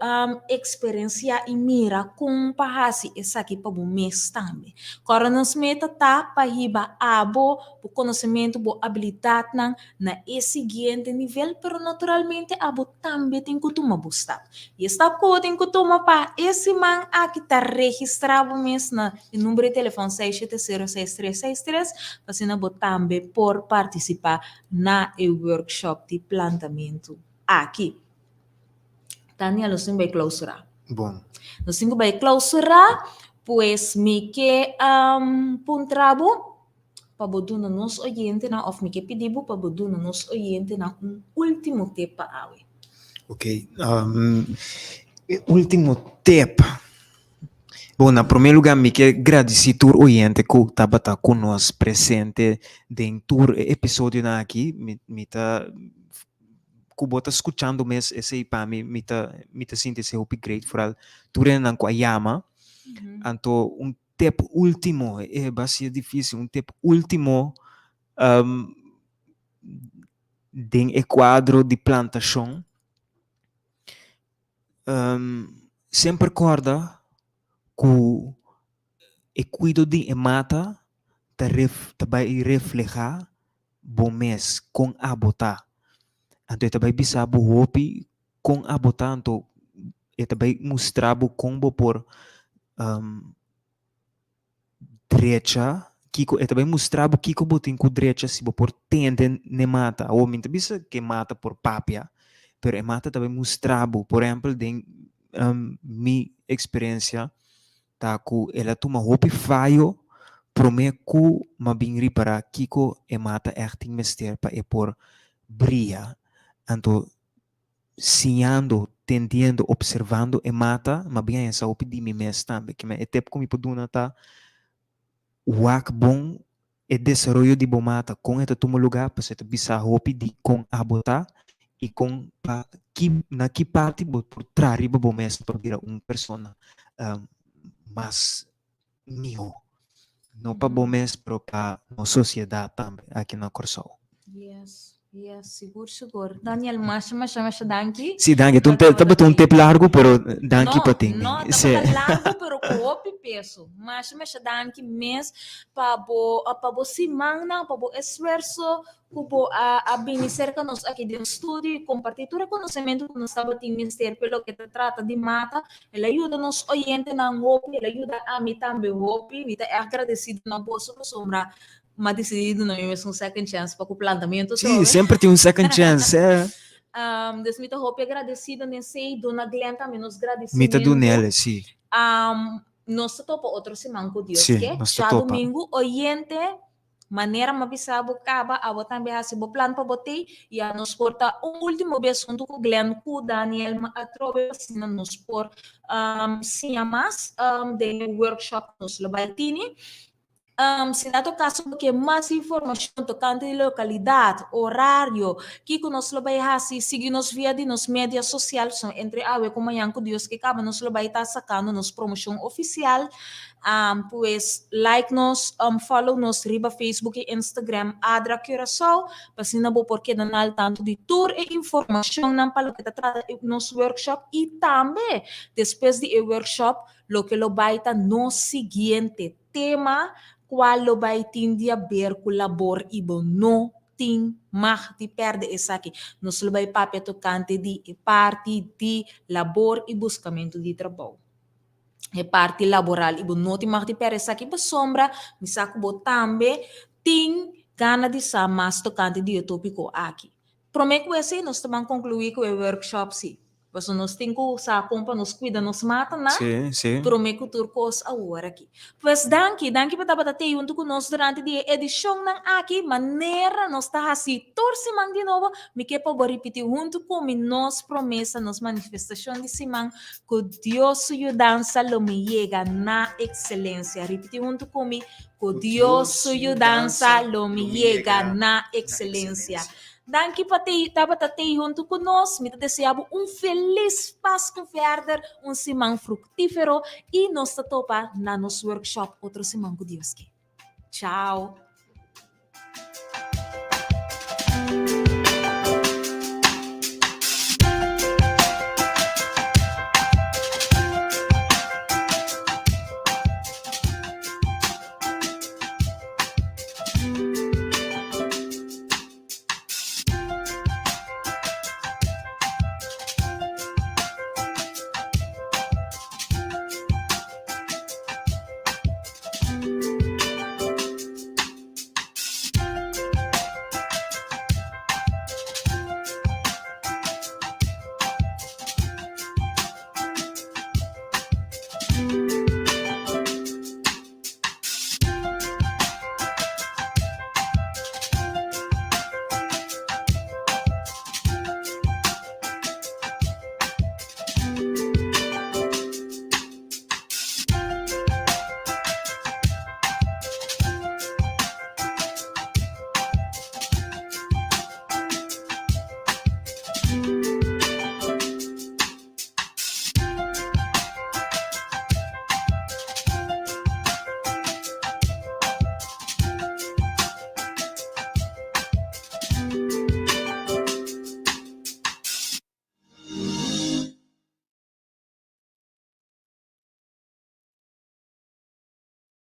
experiência e mira com pahasi essa aqui para o mês também. Corra nos meta tá para riba abo o conhecimento bo habilidade na esse seguinte nível, pero naturalmente abo também tem que tomar buscar. E está com tem que tomar para esse man aqui tá registrado mês na número de telefone 6706363 pasina botambe por participar na workshop de plantamento aqui. Tania, nós vai clausurar. bom Nós vai clausurar, pois me que puntrabo para boduna nos oyente na of me que pedibo para boduna nos oyente na último tepa awe. ok último tip. Bom, na primeiro lugar, me quero agradecer ao oyente que estava conosco presente dentro do episódio aqui. Me tá que bota escutando mesmo esse para me tá sinto esse upgrade for tudo não com a yama. Então tip último é bastante difícil. Tip último de quadro de plantação. Sempre recorda que o cuido de mata vai reflejar bom mês com a botar. Então, vai bisa bo hopi com a botar. Então, vai mostrar bo combo por direita. Kiko, vai mostrar bo kiko botin com direita se bo por tende ne mata. Ou minta bisa que mata por papia. Pero mata também mostrar bo, por exemplo, de minha experiência taku ela tuma hopi faio promeku mabingri para kiko e mata acting mester pa e por bria anto sinhando tentando observando e mata mabinha essa hopi di mi mes tambe que me etep como poduna ta wak bom e desarrollo de bomata com esta tuma lugar para se bisa hopi di com abota e com pa na que parte por trás bom mes para virar persona mais mio não para bom mês para a sociedade também aqui na Corsol. Yes, seguro. Daniel, mas danke. Sim, danke. Tá um tempo largo, pero danke para ti. Não, tá largo, pero com peso. Mas danke mês para bo simana, para bo esforço, kubo a bem cerca nos aqui de estúdio e compartilhar todo o conhecimento que nós estamos tendo ministério pelo que trata de mata. Ela ajuda nos oyentes na hopi, ela ajuda a mim também hopi. Me tá agradecido na boa sombra. Mas decidido não é um second chance para o plantamento. Sim, sempre tem second chance. Des me hope agradecido nesse dona Glenn também nos agradecimento. Mita do nela, sim. Nós topa outro semana com Deus, sim, que já domingo oyente maneira mabisabo caba a botar bem assim bo plan para botei e a nos porta último vez junto com Glenn com Daniel a trove assim nos por sim a mais de workshop nos Lobaltini. Se dado caso que mais informação tocante de localidade, horário, que nós vai fazer, seguir-nos via de nos mídias sociais, são entre a como Yanko Deus que acaba nos vai estar sacando nos promoção oficial, pues like nos, follow nos riba Facebook e Instagram Adra Curaçao, para não vou porque danal tanto de tour e informação não para o que trata nos workshop e também depois de workshop, lo que lo vai estar no seguinte tema qual lo vai tindia ver com labor ibo no ting mag di perde essa aqui nos lo vai papel tocante de parte de labor e buscamento de trabalho e parte laboral ibo no ti mag di perde essa aqui sombra mi saco botambe ting gana de sa mas tocante de tópico aqui prometo esse nós também concluir com o workshop sim Mas nós temos sa compa nos cuida nos mata na sim. Prometo turcos agora aqui. Pois danke para estar junto conosco durante a edição ng aqui maneira nós está assim torcimang de novo me que para repetir junto com nos promessa nos manifestação de simang que Deus sua dança lo me llega na excelência. Repetir junto comigo que Deus sua dança lo me llega na excelência. Danke para ter junto conosco. Me desejo feliz Páscoa verder, semana fructífero e nos topa na nosso workshop outro semana com Deus. Tchau.